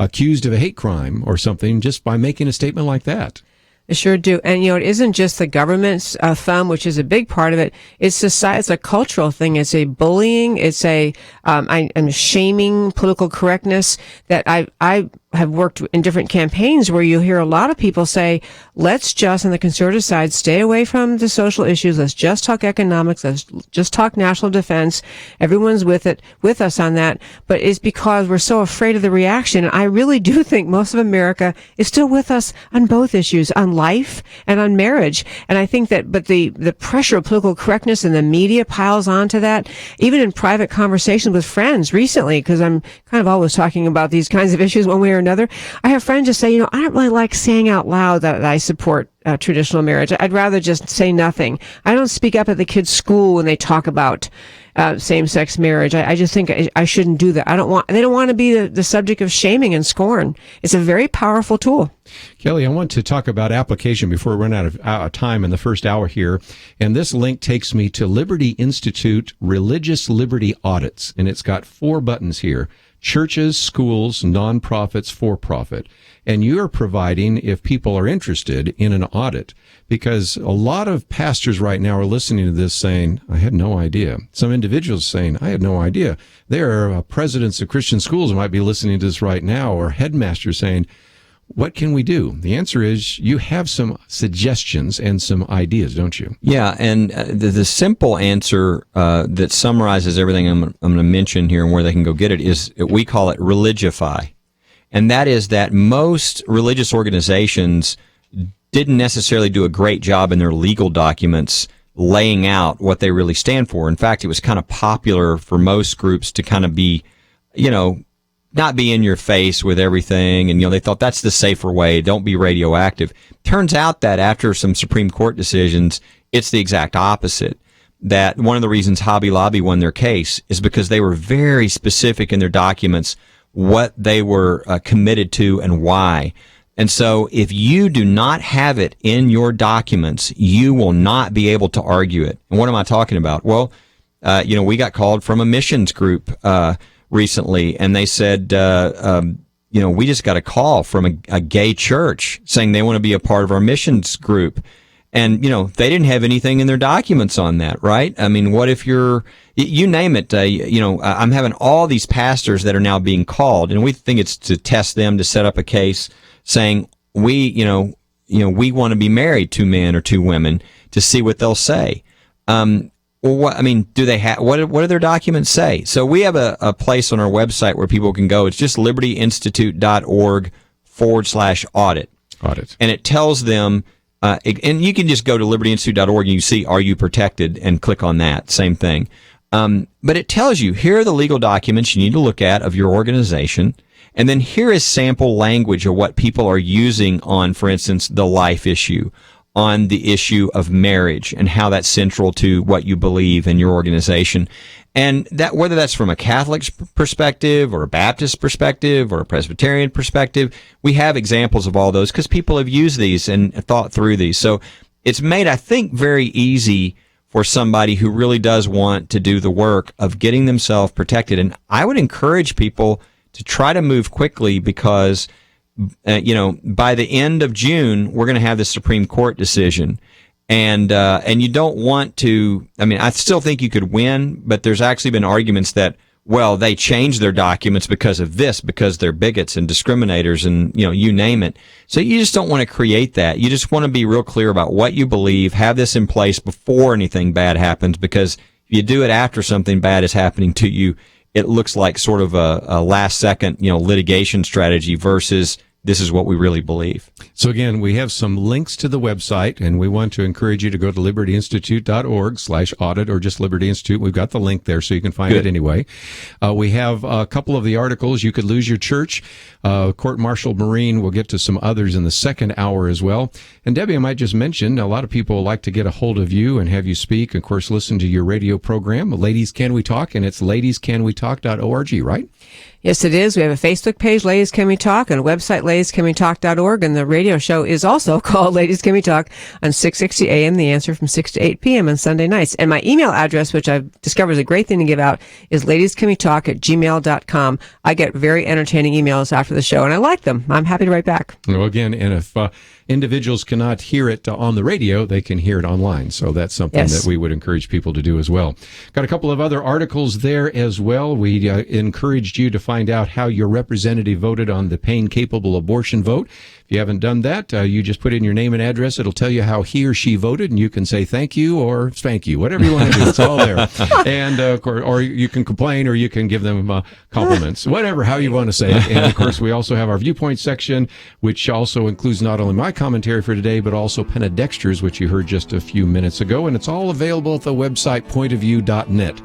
accused of a hate crime or something just by making a statement like that. They sure do. And, it isn't just the government's thumb, which is a big part of it. It's society. It's a cultural thing. It's a bullying. It's I'm shaming political correctness that I have worked in different campaigns where you hear a lot of people say, let's just, on the conservative side, stay away from the social issues. Let's just talk economics. Let's just talk national defense. Everyone's with us on that. But it's because we're so afraid of the reaction. And I really do think most of America is still with us on both issues, on life and on marriage. And I think but the pressure of political correctness and the media piles onto that, even in private conversations with friends recently, because I'm kind of always talking about these kinds of issues one way or another. I have friends just say, I don't really like saying out loud that I support traditional marriage. I'd rather just say nothing. I don't speak up at the kids' school when they talk about same-sex marriage. I just think I shouldn't do that. They don't want to be the subject of shaming and scorn. It's a very powerful tool. Kelly, I want to talk about application before we run out of time in the first hour here. And this link takes me to Liberty Institute Religious Liberty Audits. And it's got 4 buttons here: churches, schools, nonprofits, for-profit. And you're providing, if people are interested, in an audit. Because a lot of pastors right now are listening to this saying, I had no idea. Some individuals saying, I had no idea. There are presidents of Christian schools who might be listening to this right now, or headmasters saying, what can we do? The answer is you have some suggestions and some ideas, don't you? Yeah, and the simple answer that summarizes everything I'm going to mention here and where they can go get it is, we call it religify. And that is that most religious organizations didn't necessarily do a great job in their legal documents laying out what they really stand for. In fact, it was kind of popular for most groups to kind of be, not be in your face with everything. And, they thought that's the safer way. Don't be radioactive. Turns out that after some Supreme Court decisions, it's the exact opposite. That one of the reasons Hobby Lobby won their case is because they were very specific in their documents what they were committed to and why. And so if you do not have it in your documents, you will not be able to argue it. And what am I talking about? Well, we got called from a missions group recently, and they said, we just got a call from a gay church saying they want to be a part of our missions group. And, they didn't have anything in their documents on that, right? I mean, what if you name it, I'm having all these pastors that are now being called, and we think it's to test them, to set up a case saying, we want to be married, 2 men or 2 women, to see what they'll say. Do they have, what do their documents say? So we have a place on our website where people can go. It's just libertyinstitute.org/audit. Audit. And it tells them, and you can just go to libertyinstitute.org and you see, are you protected, and click on that. Same thing. But it tells you, here are the legal documents you need to look at of your organization. And then here is sample language of what people are using on, for instance, the life issue, on the issue of marriage and how that's central to what you believe in your organization. And that, whether that's from a Catholic perspective or a Baptist perspective or a Presbyterian perspective, we have examples of all those because people have used these and thought through these. So it's made, I think, very easy for somebody who really does want to do the work of getting themselves protected. And I would encourage people to try to move quickly because, by the end of June, we're going to have the Supreme Court decision. And you don't want to, I still think you could win, but there's actually been arguments that, well, they changed their documents because of this, because they're bigots and discriminators and, you name it. So you just don't want to create that. You just want to be real clear about what you believe, have this in place before anything bad happens, because if you do it after something bad is happening to you, it looks like sort of a last second, litigation strategy versus this is what we really believe. So again, we have some links to the website, and we want to encourage you to go to libertyinstitute.org/audit or just Liberty Institute. We've got the link there, so you can find it anyway. We have a couple of the articles. You could lose your church. Court-martial Marine. We'll get to some others in the second hour as well. And Debbie, I might just mention, a lot of people like to get a hold of you and have you speak. Of course, listen to your radio program, Ladies Can We Talk, and it's ladiescanwetalk.org, right? Yes, it is. We have a Facebook page, Ladies Can We Talk, and a website, ladiescanwetalk.org, and the radio show is also called Ladies Can We Talk on 660 a.m., The Answer, from 6 to 8 p.m. on Sunday nights. And my email address, which I've discovered is a great thing to give out, is ladiescanwetalk@gmail.com. I get very entertaining emails after the show, and I like them. I'm happy to write back. Well, again, and if individuals cannot hear it on the radio, they can hear it online. So that's something that we would encourage people to do as well. Got a couple of other articles there as well. We encouraged you to find out how your representative voted on the pain-capable abortion vote. If you haven't done that, you just put in your name and address. It'll tell you how he or she voted, and you can say thank you or spank you, whatever you want to do. It's all there. And or you can complain, or you can give them compliments, whatever, how you want to say it. And of course, we also have our viewpoint section, which also includes not only my commentary for today, but also Penna Dexter's, which you heard just a few minutes ago. And it's all available at the website pointofview.net.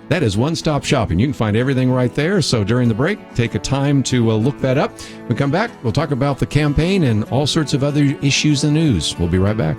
That is one-stop shopping. You can find everything right there. So during the break, take a time to look that up. When we come back, we'll talk about the campaign and all sorts of other issues in the news. We'll be right back.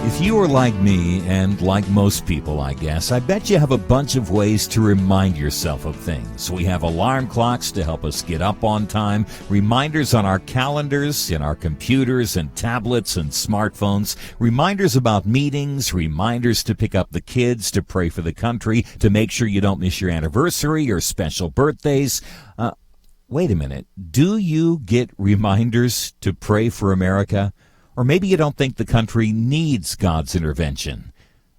If you are like me, and like most people, I guess, I bet you have a bunch of ways to remind yourself of things. We have alarm clocks to help us get up on time, reminders on our calendars, in our computers and tablets and smartphones, reminders about meetings, reminders to pick up the kids, to pray for the country, to make sure you don't miss your anniversary or special birthdays. Wait a minute. Do you get reminders to pray for America? Or maybe you don't think the country needs God's intervention.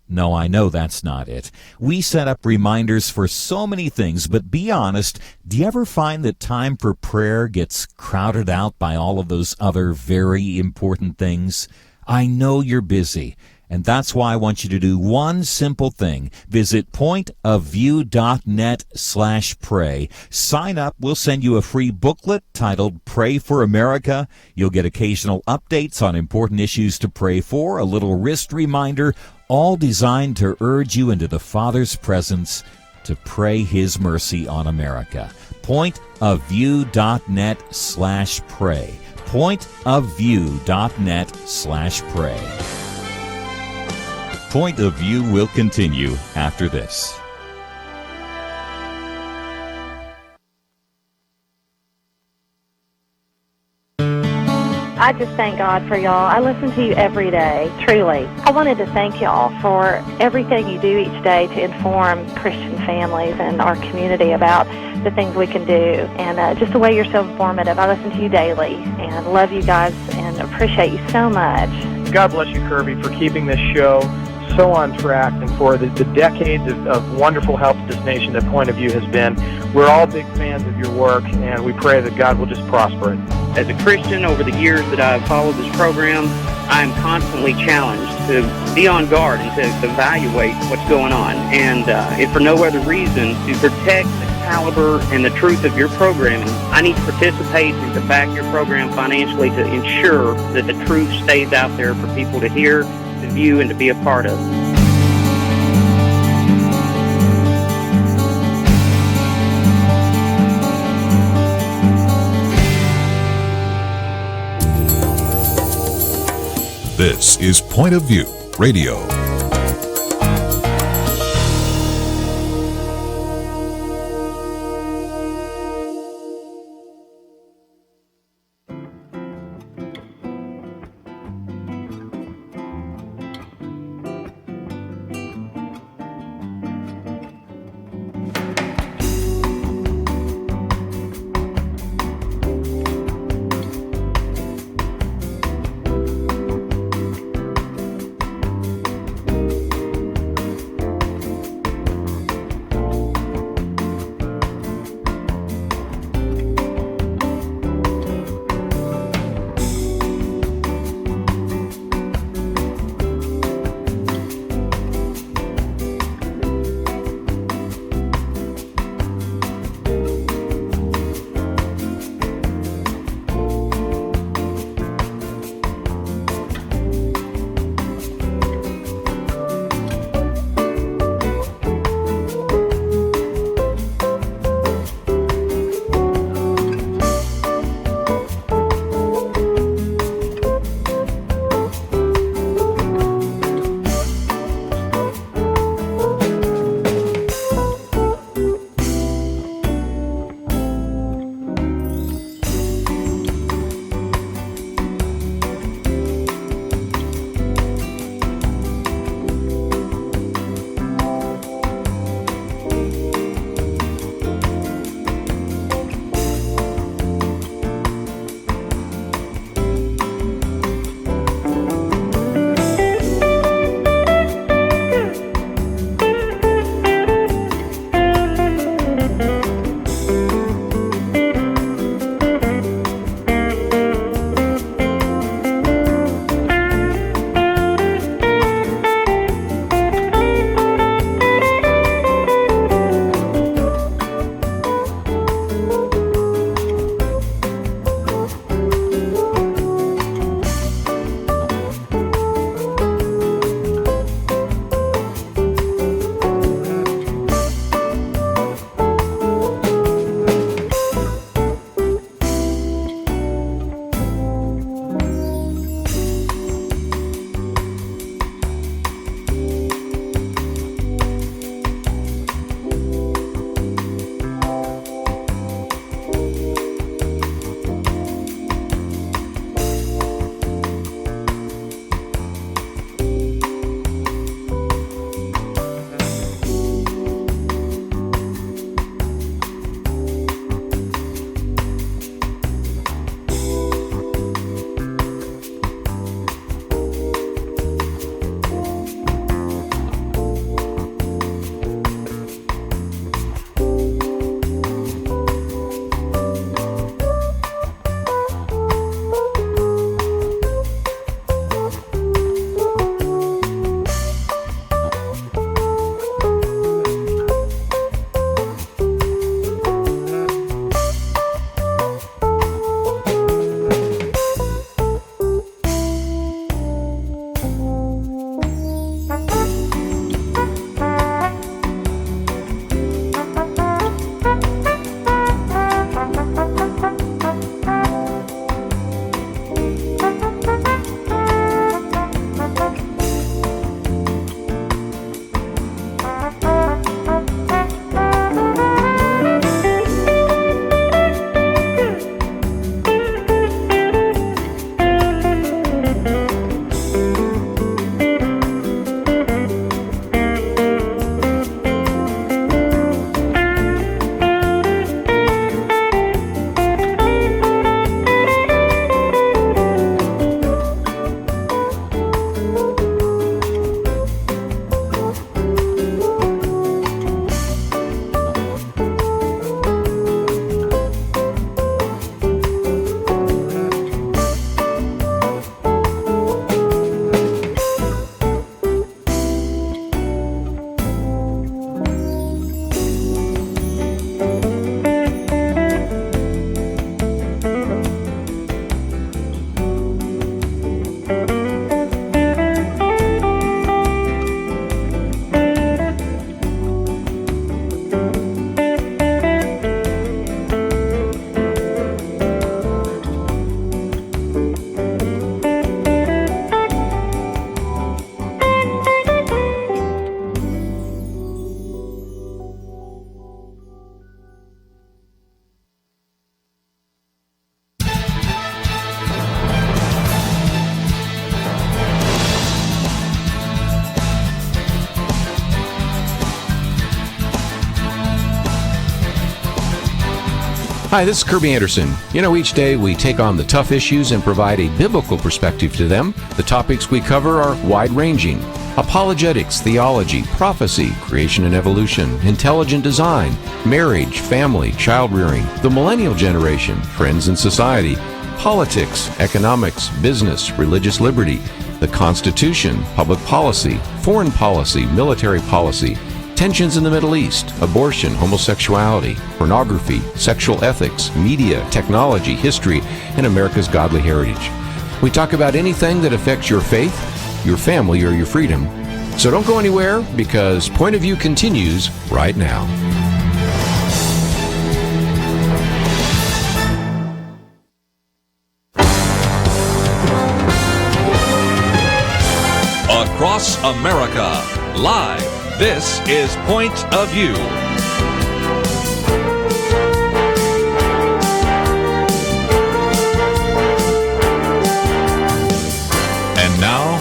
No, I know that's not it. We set up reminders for so many things, but be honest, do you ever find that time for prayer gets crowded out by all of those other very important things? I know you're busy, and that's why I want you to do one simple thing. Visit pointofview.net/pray. Sign up. We'll send you a free booklet titled Pray for America. You'll get occasional updates on important issues to pray for, a little wrist reminder, all designed to urge you into the Father's presence to pray His mercy on America. pointofview.net/pray. pointofview.net/pray. Point of View will continue after this. I just thank God for y'all. I listen to you every day, truly. I wanted to thank y'all for everything you do each day to inform Christian families and our community about the things we can do, and just the way you're so informative. I listen to you daily and love you guys and appreciate you so much. God bless you, Kerby, for keeping this show so on track and for the decades of wonderful help to this nation that Point of View has been. We're all big fans of your work, and we pray that God will just prosper it. As a Christian, over the years that I've followed this program, I am constantly challenged to be on guard and to evaluate what's going on. And if for no other reason, to protect the caliber and the truth of your programming, I need to participate and to back your program financially to ensure that the truth stays out there for people to hear, to view, and to be a part of. This is Point of View Radio. Hi, this is Kerby Anderson. You know, each day we take on the tough issues and provide a biblical perspective to them. The topics we cover are wide-ranging. Apologetics, theology, prophecy, creation and evolution, intelligent design, marriage, family, child-rearing, the millennial generation, friends and society, politics, economics, business, religious liberty, the Constitution, public policy, foreign policy, military policy, tensions in the Middle East, abortion, homosexuality, pornography, sexual ethics, media, technology, history, and America's godly heritage. We talk about anything that affects your faith, your family, or your freedom. So don't go anywhere, because Point of View continues right now. Across America, live. This is Point of View. And now,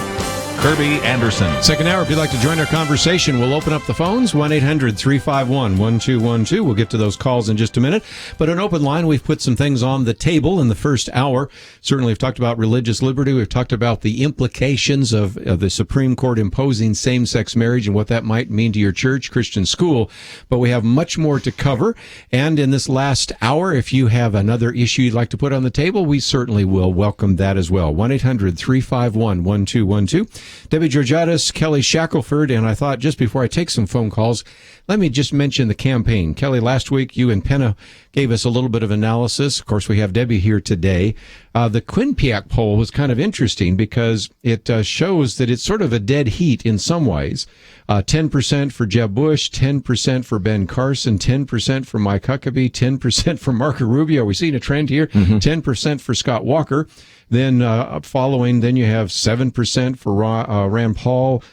Kerby Anderson. Second hour, if you'd like to join our conversation, we'll open up the phones, 1-800-351-1212. We'll get to those calls in just a minute. But an open line, we've put some things on the table in the first hour. Certainly, we've talked about religious liberty. We've talked about the implications of the Supreme Court imposing same-sex marriage and what that might mean to your church, Christian school. But we have much more to cover. And in this last hour, if you have another issue you'd like to put on the table, we certainly will welcome that as well. 1-800-351-1212. Debbie Georgatos, Kelly Shackelford, and I thought just before I take some phone calls, let me just mention the campaign. Kelly, last week you and Penna gave us a little bit of analysis. Of course, we have Debbie here today. The Quinnipiac poll was kind of interesting because it shows that it's sort of a dead heat in some ways. 10% for Jeb Bush, 10% for Ben Carson, 10% for Mike Huckabee, 10% for Marco Rubio. We're seeing a trend here. 10% for Scott Walker. Then following, then you have 7% for Rand Paul.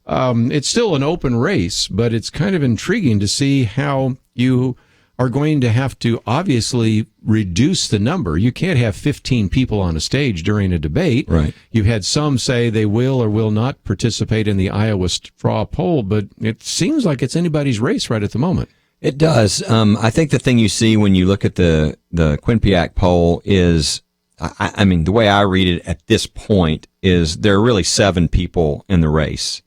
It's still an open race, but it's kind of intriguing to see how you are going to have to obviously reduce the number. You can't have 15 people on a stage during a debate. Right. You've had some say they will or will not participate in the Iowa straw poll, but it seems like it's anybody's race right at the moment. It does. I think the thing you see when you look at the Quinnipiac poll is, I mean, the way I read it at this point is there are really 7 people in the race.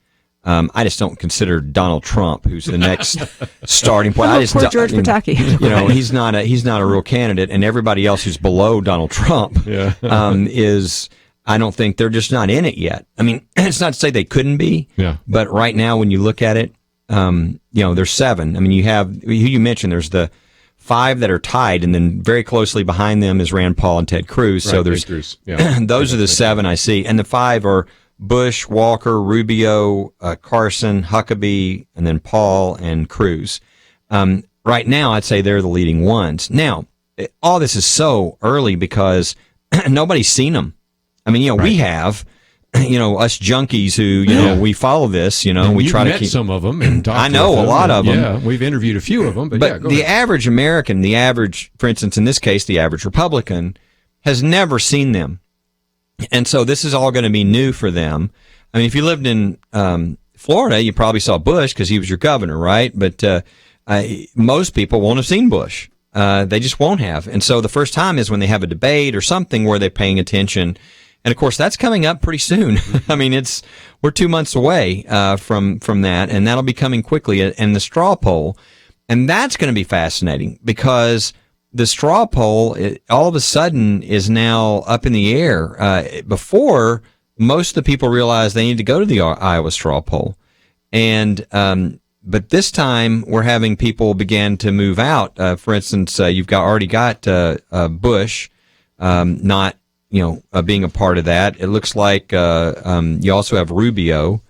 I just don't consider Donald Trump, who's the next starting point. Poor George Pataki. You know, he's not a real candidate, and everybody else who's below Donald Trump is. I don't think they're just not in it yet. I mean, it's not to say they couldn't be, but right now when you look at it, you know, there's 7. I mean, you have who you mentioned. There's the 5 that are tied, and then very closely behind them is Rand Paul and Ted Cruz. So there's those are the 7 I see, and the 5 are Bush, Walker, Rubio, Carson, Huckabee, and then Paul and Cruz. Right now, I'd say they're the leading ones. Now, all this is so early because nobody's seen them. I mean, you know, we have. You know, us junkies who, you know, we follow this, you know, and we try to keep some of them and talk I know with them, a lot of them. Yeah, we've interviewed a few of them, but yeah, go the ahead. average American, the average, for instance, in this case, the average Republican has never seen them. And so this is all going to be new for them. I mean, if you lived in Florida, you probably saw Bush because he was your governor, right? But most people won't have seen Bush. They just won't have. And so the first time is when they have a debate or something where they're paying attention. And of course, that's coming up pretty soon. I mean, we're 2 months away from that, and that'll be coming quickly. And the straw poll, and that's going to be fascinating because the straw poll all of a sudden is now up in the air. Before, most of the people realized they need to go to the Iowa straw poll, and but this time we're having people begin to move out. For instance, you've already got Bush not. Being a part of that. It looks like you also have Rubio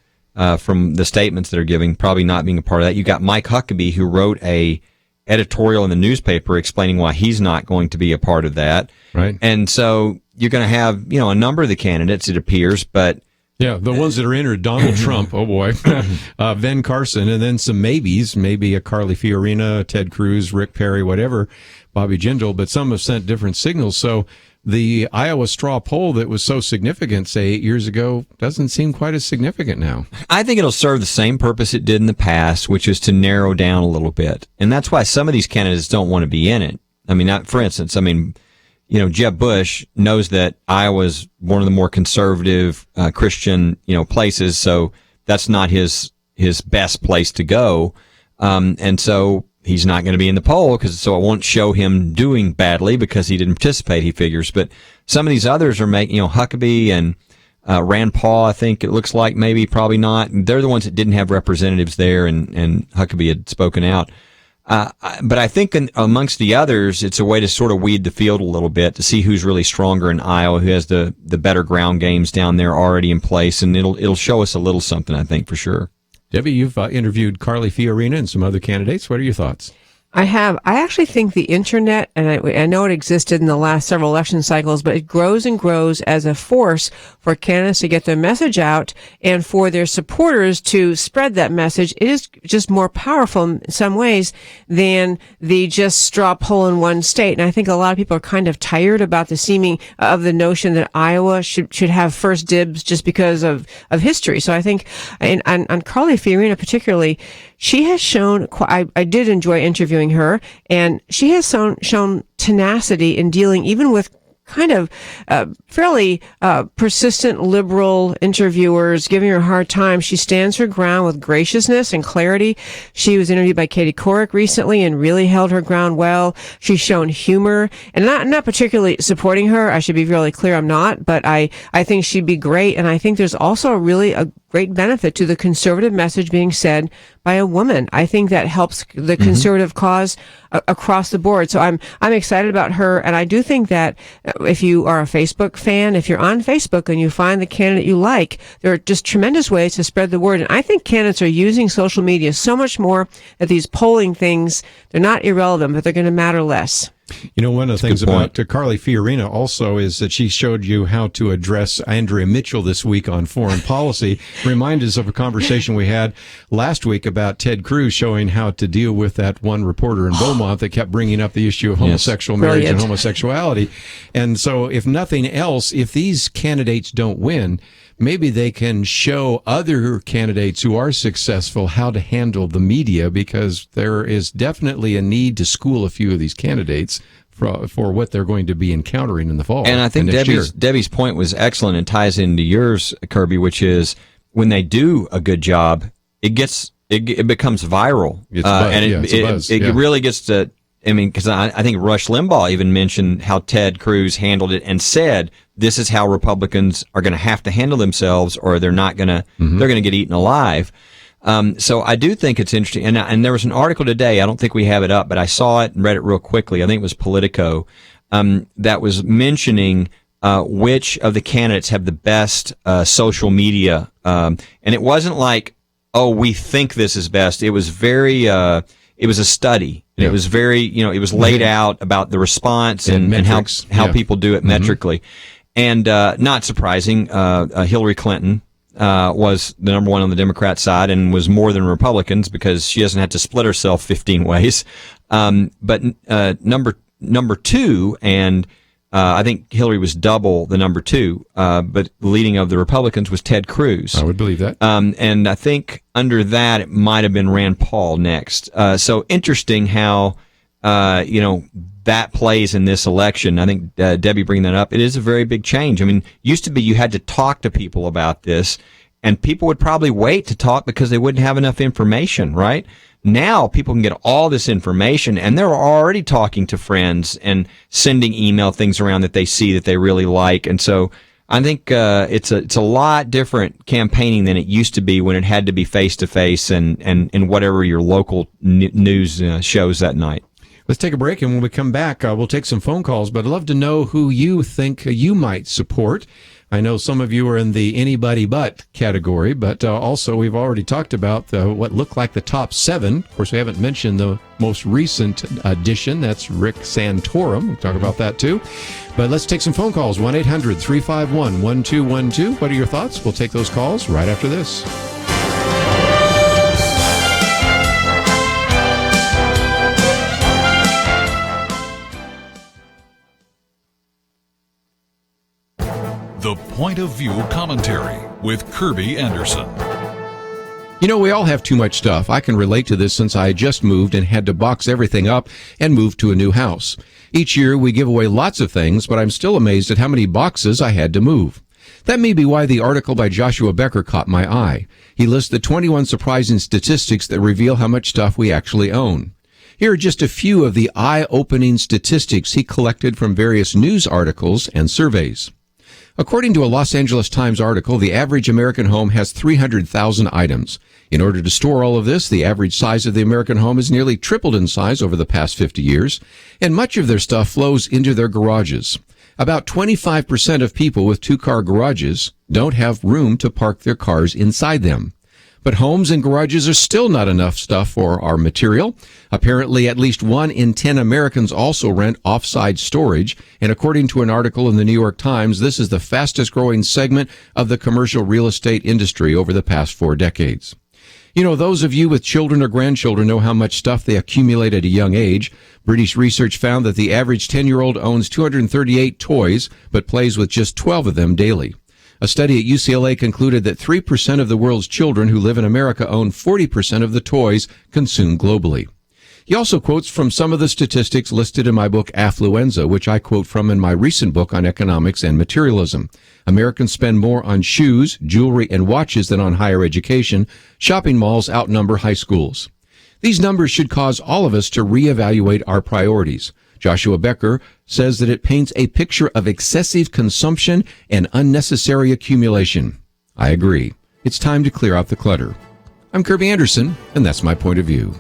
from the statements that are giving, probably not being a part of that. You got Mike Huckabee, who wrote a editorial in the newspaper explaining why he's not going to be a part of that. Right. And so you're going to have, a number of the candidates, it appears, but yeah, the ones that are in are Donald Trump, oh boy, Ben Carson, and then some maybes, maybe a Carly Fiorina, Ted Cruz, Rick Perry, whatever, Bobby Jindal, but some have sent different signals. So the Iowa straw poll that was so significant, say, 8 years ago, doesn't seem quite as significant now. I think it'll serve the same purpose it did in the past, which is to narrow down a little bit. And that's why some of these candidates don't want to be in it. I mean, for instance, Jeb Bush knows that Iowa is one of the more conservative Christian, places, so that's not his best place to go, and so he's not going to be in the poll so it won't show him doing badly because he didn't participate. He figures, but some of these others are making, Huckabee and Rand Paul, I think it looks like probably not. They're the ones that didn't have representatives there, and Huckabee had spoken out. But I think amongst the others, it's a way to sort of weed the field a little bit to see who's really stronger in Iowa, who has the better ground games down there already in place, and it'll show us a little something, I think, for sure. Debbie, you've interviewed Carly Fiorina and some other candidates. What are your thoughts? I have. I actually think the internet, and I know it existed in the last several election cycles, but it grows and grows as a force for candidates to get their message out and for their supporters to spread that message. It is just more powerful in some ways than the just straw poll in one state. And I think a lot of people are kind of tired about the notion that Iowa should have first dibs just because of history. So I think, on Carly Fiorina particularly, she has shown, I did enjoy interviewing her, and she has shown tenacity in dealing even with kind of fairly persistent liberal interviewers giving her a hard time. She stands her ground with graciousness and clarity. She was interviewed by Katie Couric recently and really held her ground well. She's shown humor, and not particularly supporting her. I should be really clear, I'm not, but I think she'd be great. And I think there's also a great benefit to the conservative message being said by a woman. I think that helps the conservative cause across the board. So I'm excited about her, and I do think that if you are a Facebook fan, if you're on Facebook and you find the candidate you like, there are just tremendous ways to spread the word. And I think candidates are using social media so much more that these polling things, they're not irrelevant, but they're going to matter less. One of the things about Carly Fiorina also is that she showed you how to address Andrea Mitchell this week on foreign policy. Remind us of a conversation we had last week about Ted Cruz showing how to deal with that one reporter in Beaumont that kept bringing up the issue of homosexual marriage and homosexuality. And so if nothing else, if these candidates don't win, maybe they can show other candidates who are successful how to handle the media, because there is definitely a need to school a few of these candidates for what they're going to be encountering in the fall. And I think Debbie's point was excellent and ties into yours, Kerby, which is when they do a good job, it becomes viral. It's buzz. And it really gets to, because I think Rush Limbaugh even mentioned how Ted Cruz handled it and said, this is how Republicans are going to have to handle themselves, or they're not going to, they're going to get eaten alive. So I do think it's interesting. And there was an article today, I don't think we have it up, but I saw it and read it real quickly. I think it was Politico, that was mentioning, which of the candidates have the best, social media. And it wasn't like, oh, we think this is best. It was very, it was a study. And it was very, it was laid out about the response and how people do it metrically. And not surprising, Hillary Clinton was the number one on the Democrat side and was more than Republicans because she doesn't have to split herself 15 ways. But number two, and I think Hillary was double the number two, but the leading of the Republicans was Ted Cruz. I would believe that. And I think under that it might have been Rand Paul next. So interesting how that plays in this election. I think Debbie bringing that up, it is a very big change. Used to be you had to talk to people about this, and people would probably wait to talk because they wouldn't have enough information, right? Now people can get all this information, and they're already talking to friends and sending email things around that they see that they really like. And so I think it's a lot different campaigning than it used to be when it had to be face-to-face and whatever your local news shows that night. Let's take a break, and when we come back, we'll take some phone calls, but I'd love to know who you think you might support. I know some of you are in the anybody but category, but also we've already talked about what looked like the top 7. Of course, we haven't mentioned the most recent addition. That's Rick Santorum. We'll talk about that too. But let's take some phone calls. 1-800-351-1212. What are your thoughts? We'll take those calls right after this. The Point of View Commentary with Kerby Anderson. You know, we all have too much stuff. I can relate to this since I just moved and had to box everything up and move to a new house. Each year we give away lots of things, but I'm still amazed at how many boxes I had to move. That may be why the article by Joshua Becker caught my eye. He lists the 21 surprising statistics that reveal how much stuff we actually own. Here are just a few of the eye-opening statistics he collected from various news articles and surveys. According to a Los Angeles Times article, the average American home has 300,000 items. In order to store all of this, the average size of the American home has nearly tripled in size over the past 50 years, and much of their stuff flows into their garages. About 25% of people with two-car garages don't have room to park their cars inside them. But homes and garages are still not enough stuff for our material. Apparently, at least 1 in 10 Americans also rent off-site storage. And according to an article in the New York Times, this is the fastest growing segment of the commercial real estate industry over the past 4 decades. You know, those of you with children or grandchildren know how much stuff they accumulate at a young age. British research found that the average 10-year-old owns 238 toys, but plays with just 12 of them daily. A study at UCLA concluded that 3% of the world's children who live in America own 40% of the toys consumed globally. He also quotes from some of the statistics listed in my book Affluenza, which I quote from in my recent book on economics and materialism. Americans spend more on shoes, jewelry, and watches than on higher education. Shopping malls outnumber high schools. These numbers should cause all of us to reevaluate our priorities. Joshua Becker says that it paints a picture of excessive consumption and unnecessary accumulation. I agree. It's time to clear out the clutter. I'm Kerby Anderson, and that's my point of view.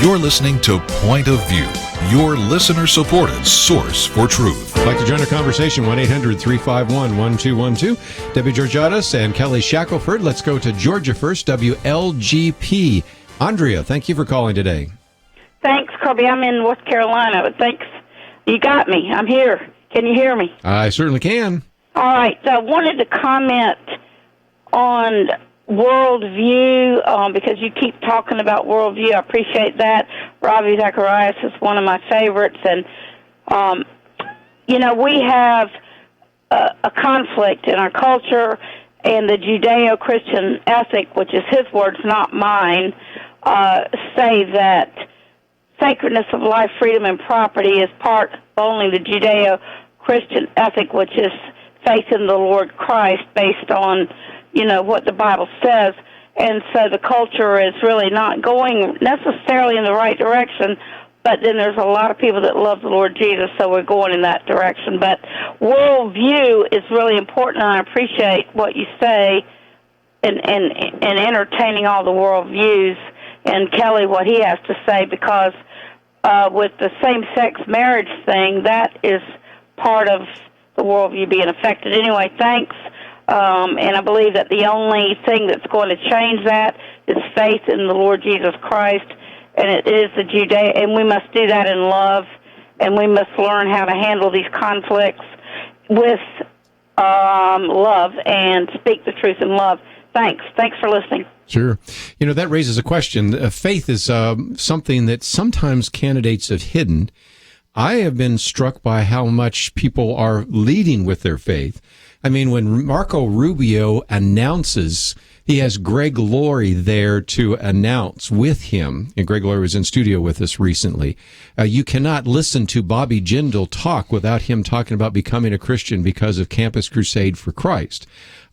You're listening to Point of View, your listener-supported source for truth. I'd like to join our conversation, 1-800-351-1212. Debbie Georgatos and Kelly Shackelford. Let's go to Georgia first, WLGP. Andrea, thank you for calling today. Thanks, Kerby. I'm in North Carolina, but thanks. You got me. I'm here. Can you hear me? I certainly can. All right. So I wanted to comment on worldview, because you keep talking about worldview. I appreciate that. Ravi Zacharias is one of my favorites. And, we have a conflict in our culture, and the Judeo-Christian ethic, which is his words, not mine, say that sacredness of life, freedom, and property is part only the Judeo-Christian ethic, which is faith in the Lord Christ based on what the Bible says. And so the culture is really not going necessarily in the right direction, but then there's a lot of people that love the Lord Jesus, so we're going in that direction. But worldview is really important, and I appreciate what you say in entertaining all the worldviews, and Kelly, what he has to say, because with the same-sex marriage thing, that is part of the worldview being affected. Anyway, thanks. And I believe that the only thing that's going to change that is faith in the Lord Jesus Christ, and it is the Judea, and we must do that in love, and we must learn how to handle these conflicts with love and speak the truth in love. Thanks. Thanks for listening. Sure. That raises a question. Faith is something that sometimes candidates have hidden. I have been struck by how much people are leading with their faith. I mean, when Marco Rubio announces He has Greg Laurie there to announce with him, and Greg Laurie was in studio with us recently. You cannot listen to Bobby Jindal talk without him talking about becoming a Christian because of Campus Crusade for Christ.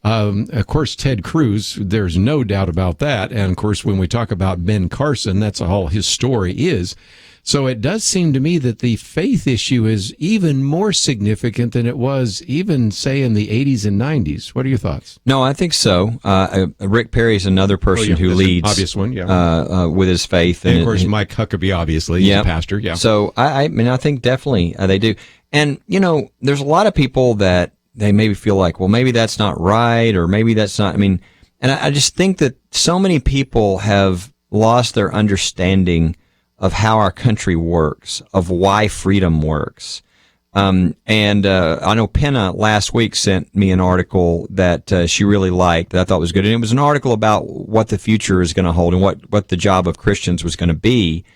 Of course, Ted Cruz, there's no doubt about that. And of course, when we talk about Ben Carson, that's all his story is. So it does seem to me that the faith issue is even more significant than it was even, say, in the 80s and 90s. What are your thoughts? No, I think so. Rick Perry is another person who leads, obvious one, with his faith. And of course, Mike Huckabee, obviously, he's a pastor. Yeah. So I mean, I think definitely they do. And, there's a lot of people that they maybe feel like, well, maybe that's not right, or maybe that's not, and I just think that so many people have lost their understanding of how our country works, of why freedom works. I know Penna last week sent me an article that she really liked, that I thought was good. And it was an article about what the future is going to hold and what the job of Christians was going to be.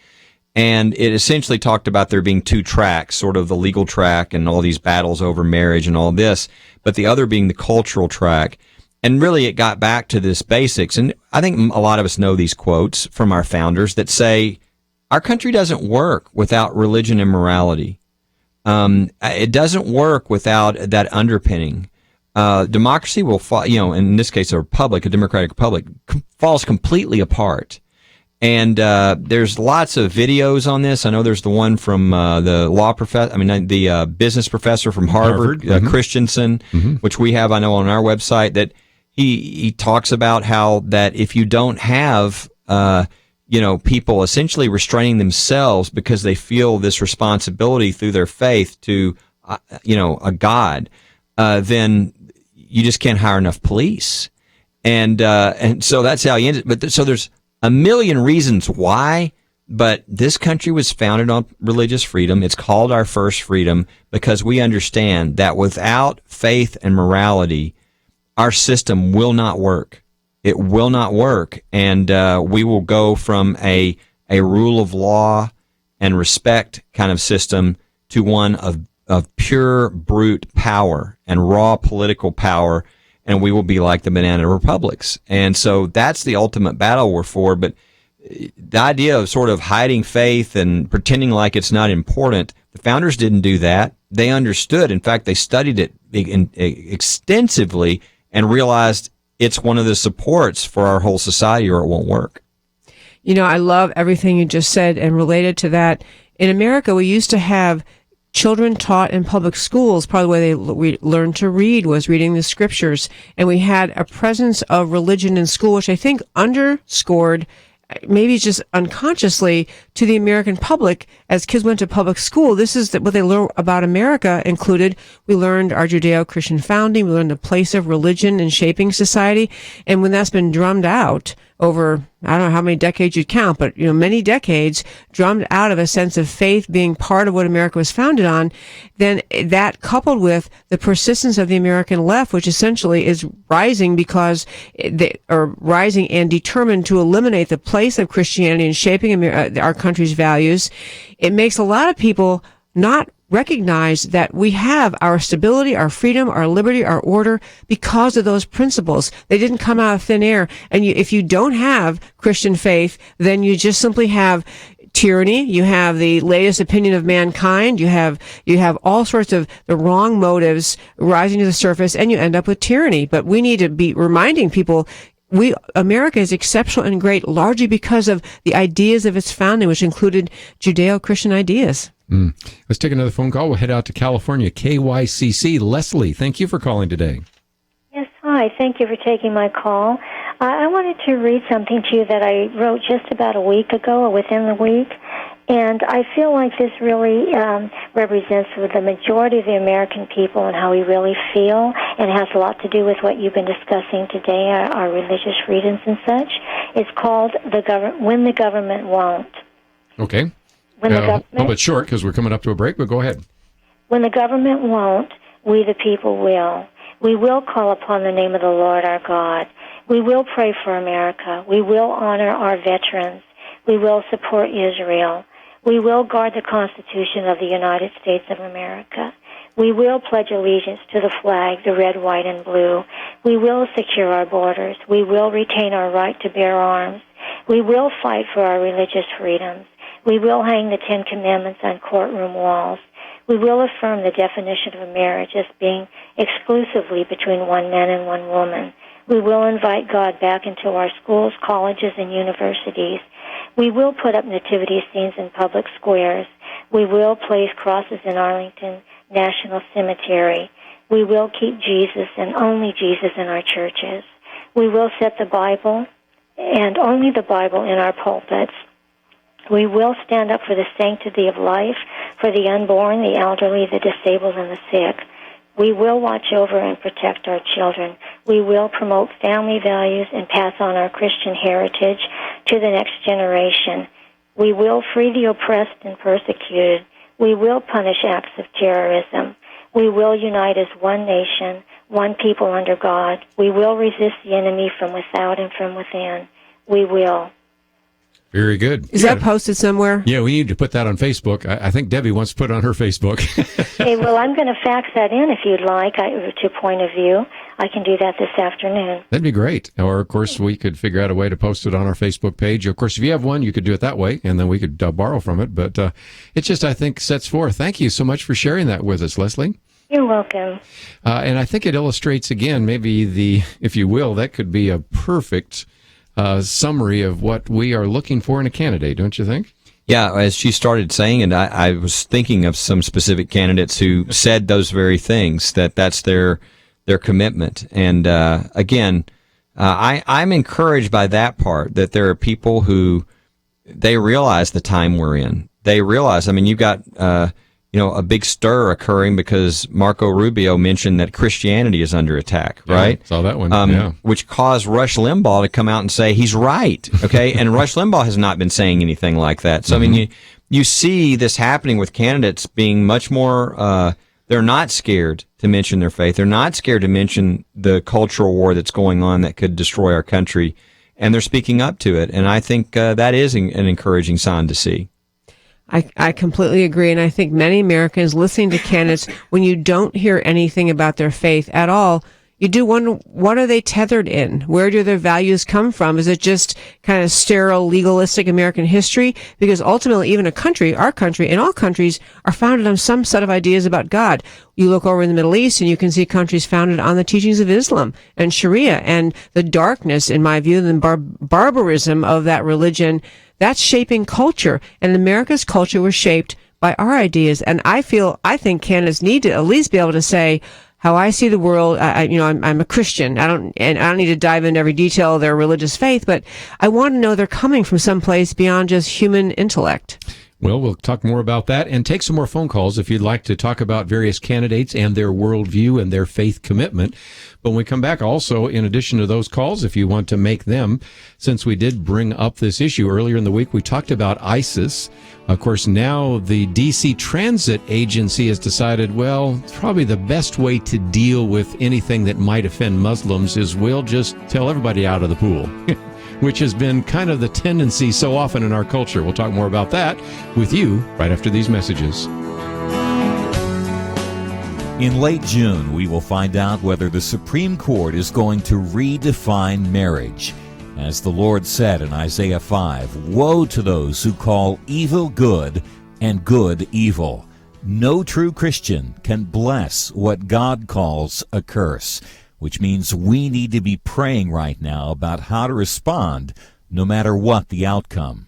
And it essentially talked about there being two tracks, sort of the legal track and all these battles over marriage and all this, but the other being the cultural track. And really it got back to this basics. And I think a lot of us know these quotes from our founders that say, our country doesn't work without religion and morality. It doesn't work without that underpinning. Democracy will fall, in this case, a democratic republic, falls completely apart. And there's lots of videos on this. I know there's the one from the business professor from Harvard. Christensen, which we have, I know, on our website, that he talks about how that if you don't have people essentially restraining themselves because they feel this responsibility through their faith to, a God, then you just can't hire enough police. And so that's how he ends it. But so there's a million reasons why, but this country was founded on religious freedom. It's called our first freedom because we understand that without faith and morality, our system will not work. It will not work, and we will go from a rule of law and respect kind of system to one of pure brute power and raw political power, and we will be like the banana republics. And so that's the ultimate battle we're for. But the idea of sort of hiding faith and pretending like it's not important, the founders didn't do that. They understood. In fact, they studied it extensively and realized it's one of the supports for our whole society, or it won't work. I love everything you just said, and related to that, in America, we used to have children taught in public schools. Probably the way they learned to read was reading the scriptures, and we had a presence of religion in school, which I think underscored, maybe just unconsciously, to the American public as kids went to public school. This is what they learned about America included. We learned our Judeo-Christian founding. We learned the place of religion in shaping society. And when that's been drummed out over, I don't know how many decades you'd count, but many decades, drummed out of a sense of faith being part of what America was founded on, then that coupled with the persistence of the American left, which essentially is rising because they are rising and determined to eliminate the place of Christianity in shaping our country's values, it makes a lot of people not recognize that we have our stability, our freedom, our liberty, our order because of those principles. They didn't come out of thin air. And if you don't have Christian faith, then you just simply have tyranny. You have the latest opinion of mankind. You have all sorts of the wrong motives rising to the surface, and you end up with tyranny. But we need to be reminding people America is exceptional and great largely because of the ideas of its founding, which included Judeo-Christian ideas. Let's take another phone call. We'll head out to California. KYCC. Leslie, thank you for calling today. Yes, hi. Thank you for taking my call. I wanted to read something to you that I wrote just about a week ago, or within the week, and I feel like this really represents the majority of the American people and how we really feel, and it has a lot to do with what you've been discussing today, our religious freedoms and such. It's called When the Government Won't. Okay. A little bit short because we're coming up to a break, but go ahead. When the government won't, we the people will. We will call upon the name of the Lord our God. We will pray for America. We will honor our veterans. We will support Israel. We will guard the Constitution of the United States of America. We will pledge allegiance to the flag, the red, white, and blue. We will secure our borders. We will retain our right to bear arms. We will fight for our religious freedoms. We will hang the Ten Commandments on courtroom walls. We will affirm the definition of marriage as being exclusively between one man and one woman. We will invite God back into our schools, colleges, and universities. We will put up nativity scenes in public squares. We will place crosses in Arlington National Cemetery. We will keep Jesus and only Jesus in our churches. We will set the Bible and only the Bible in our pulpits. We will stand up for the sanctity of life, for the unborn, the elderly, the disabled, and the sick. We will watch over and protect our children. We will promote family values and pass on our Christian heritage to the next generation. We will free the oppressed and persecuted. We will punish acts of terrorism. We will unite as one nation, one people under God. We will resist the enemy from without and from within. We will. Very good. Is that posted somewhere? Yeah, we need to put that on Facebook. I think Debbie wants to put it on her Facebook. Hey, well, I'm going to fax that in if you'd like, to Point of View. I can do that this afternoon. That'd be great. Or, of course, we could figure out a way to post it on our Facebook page. Of course, if you have one, you could do it that way, and then we could borrow from it. But it just, I think, sets forth. Thank you so much for sharing that with us, Leslie. You're welcome. And I think it illustrates, again, maybe if you will, that could be a perfect summary of what we are looking for in a candidate, don't you think? Yeah, as she started saying, and I was thinking of some specific candidates who said those very things, that's their commitment. And again, I'm encouraged by that part, that there are people who, they realize the time we're in. They realize, I mean, you've got a big stir occurring because Marco Rubio mentioned that Christianity is under attack, right? Yeah, saw that one, which caused Rush Limbaugh to come out and say he's right, okay? And Rush Limbaugh has not been saying anything like that. So, I mean, you see this happening with candidates being much more, they're not scared to mention their faith. They're not scared to mention the cultural war that's going on that could destroy our country, and they're speaking up to it. And I think that is an encouraging sign to see. I completely agree, and I think many Americans listening to candidates, when you don't hear anything about their faith at all, you do wonder, what are they tethered in? Where do their values come from? Is it just kind of sterile, legalistic American history? Because ultimately, even our country, and all countries are founded on some set of ideas about God. You look over in the Middle East, and you can see countries founded on the teachings of Islam and Sharia, and the darkness, in my view, and barbarism of that religion. That's shaping culture, and America's culture was shaped by our ideas. And I think candidates need to at least be able to say how I see the world. I'm a Christian. I don't need to dive into every detail of their religious faith, but I want to know they're coming from someplace beyond just human intellect. Well, we'll talk more about that and take some more phone calls if you'd like to talk about various candidates and their worldview and their faith commitment. But when we come back, also, in addition to those calls, if you want to make them, since we did bring up this issue earlier in the week, we talked about ISIS. Of course, now the D.C. Transit Agency has decided, well, probably the best way to deal with anything that might offend Muslims is we'll just tell everybody out of the pool. Which has been kind of the tendency so often in our culture. We'll talk more about that with you right after these messages. In late June, we will find out whether the Supreme Court is going to redefine marriage. As the Lord said in Isaiah 5, "Woe to those who call evil good and good evil." No true Christian can bless what God calls a curse, which means we need to be praying right now about how to respond no matter what the outcome.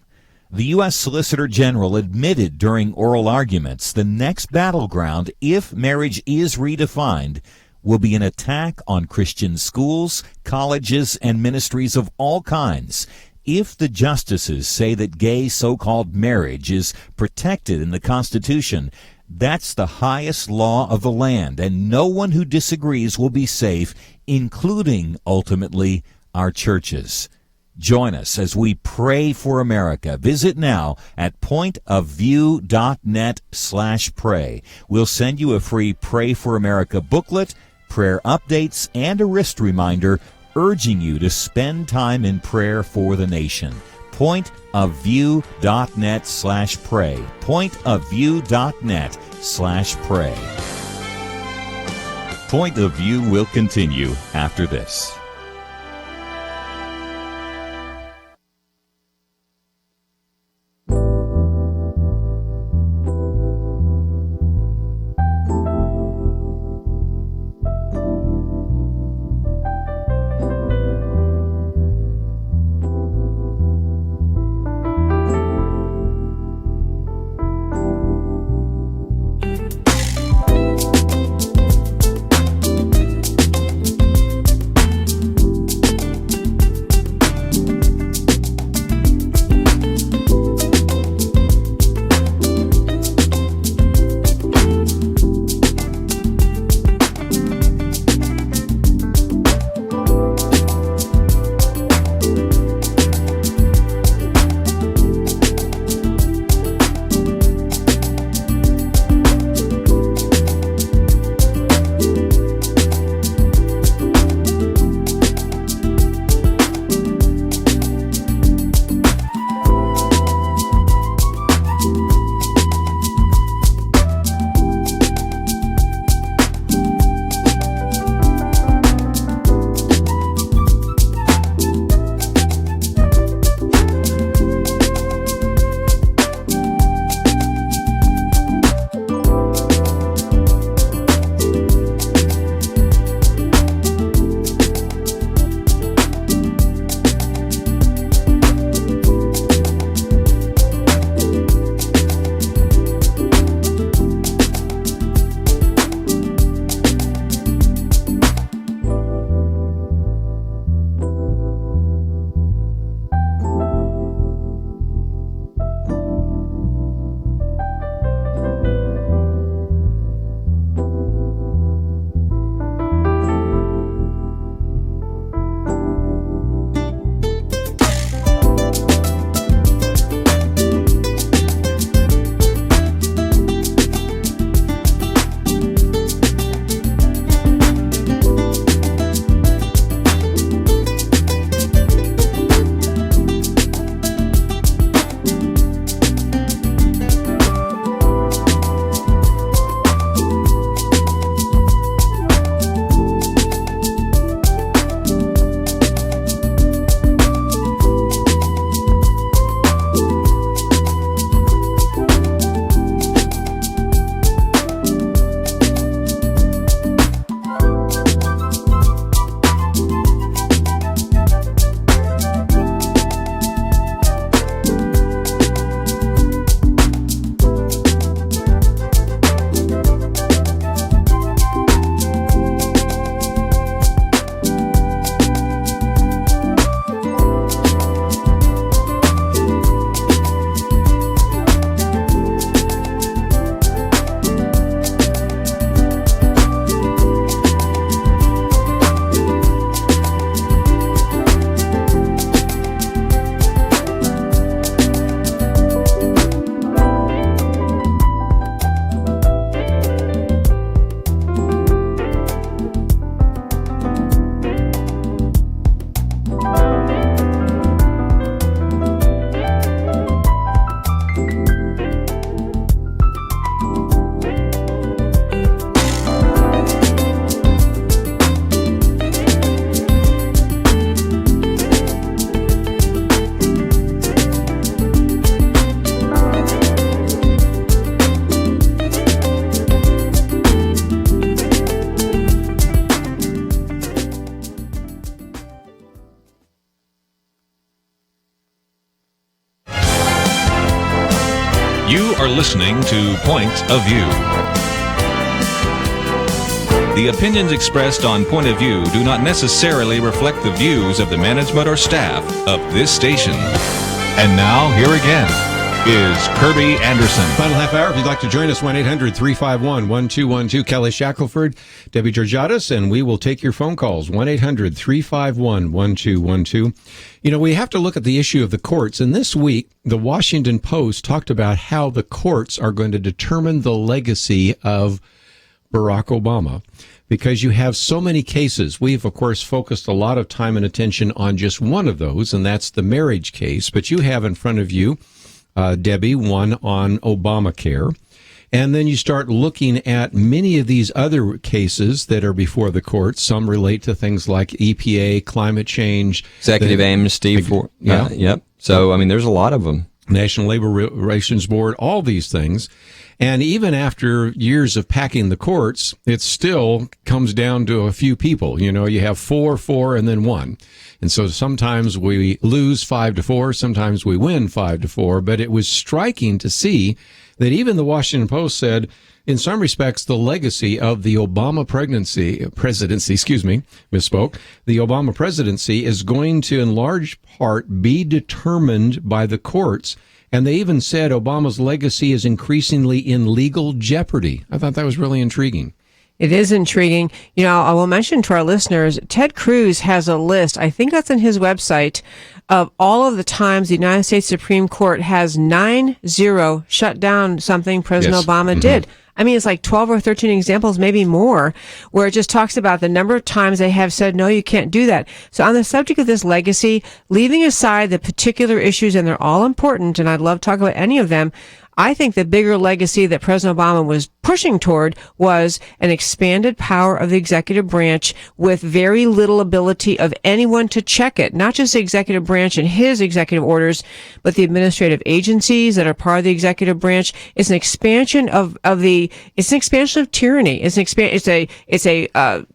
The U.S. Solicitor General admitted during oral arguments the next battleground, if marriage is redefined, will be an attack on Christian schools, colleges, and ministries of all kinds. If the justices say that gay so-called marriage is protected in the Constitution, that's the highest law of the land, and no one who disagrees will be safe, including, ultimately, our churches. Join us as we pray for America. Visit now at pointofview.net/pray. We'll send you a free Pray for America booklet, prayer updates, and a wrist reminder urging you to spend time in prayer for the nation. pointofview.net/pray. pointofview.net/pray. Point of View will continue after this. You are listening to Point of View. The opinions expressed on Point of View do not necessarily reflect the views of the management or staff of this station. And now, here again is Kerby Anderson. Final half hour. If you'd like to join us, 1-800-351-1212. Kelly Shackelford, Debbie Georgatos, and we will take your phone calls. 1-800-351-1212. You know, we have to look at the issue of the courts. And this week, the Washington Post talked about how the courts are going to determine the legacy of Barack Obama, because you have so many cases. We've, of course, focused a lot of time and attention on just one of those, and that's the marriage case. But you have in front of you, Debbie, one on Obamacare. And then you start looking at many of these other cases that are before the courts. Some relate to things like EPA, climate change. Executive amnesty. Yep. So, I mean, there's a lot of them. National Labor Relations Board, all these things. And even after years of packing the courts, it still comes down to a few people. You know, you have 4, and then 1. And so sometimes we lose 5-4, sometimes we win 5-4. But it was striking to see that even the Washington Post said, in some respects, the legacy of the Obama presidency, the Obama presidency is going to, in large part, be determined by the courts. And they even said Obama's legacy is increasingly in legal jeopardy. I thought that was really intriguing. It is intriguing. You know, I will mention to our listeners, Ted Cruz has a list, I think that's on his website, of all of the times the United States Supreme Court has 9-0 shut down something President Obama did. I mean, it's like 12 or 13 examples, maybe more, where it just talks about the number of times they have said, no, you can't do that. So on the subject of this legacy, leaving aside the particular issues, and they're all important, and I'd love to talk about any of them, I think the bigger legacy that President Obama was pushing toward was an expanded power of the executive branch with very little ability of anyone to check it. Not just the executive branch and his executive orders, but the administrative agencies that are part of the executive branch. It's an expansion it's an expansion of tyranny. It's a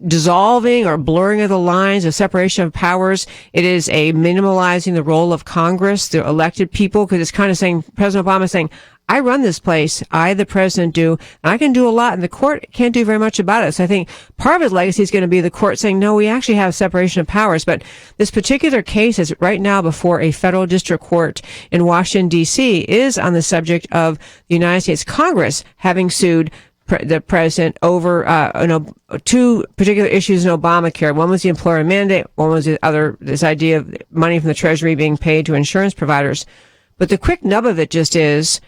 dissolving or blurring of the lines, a separation of powers. It is a minimalizing the role of Congress, the elected people, because it's kind of saying, President Obama is saying, I run this place, I, the president, do, and I can do a lot, and the court can't do very much about it. So I think part of his legacy is going to be the court saying, no, we actually have separation of powers. But this particular case is right now before a federal district court in Washington, D.C., is on the subject of the United States Congress having sued the president over two particular issues in Obamacare. One was the employer mandate. One was this idea of money from the Treasury being paid to insurance providers. But the quick nub of it just is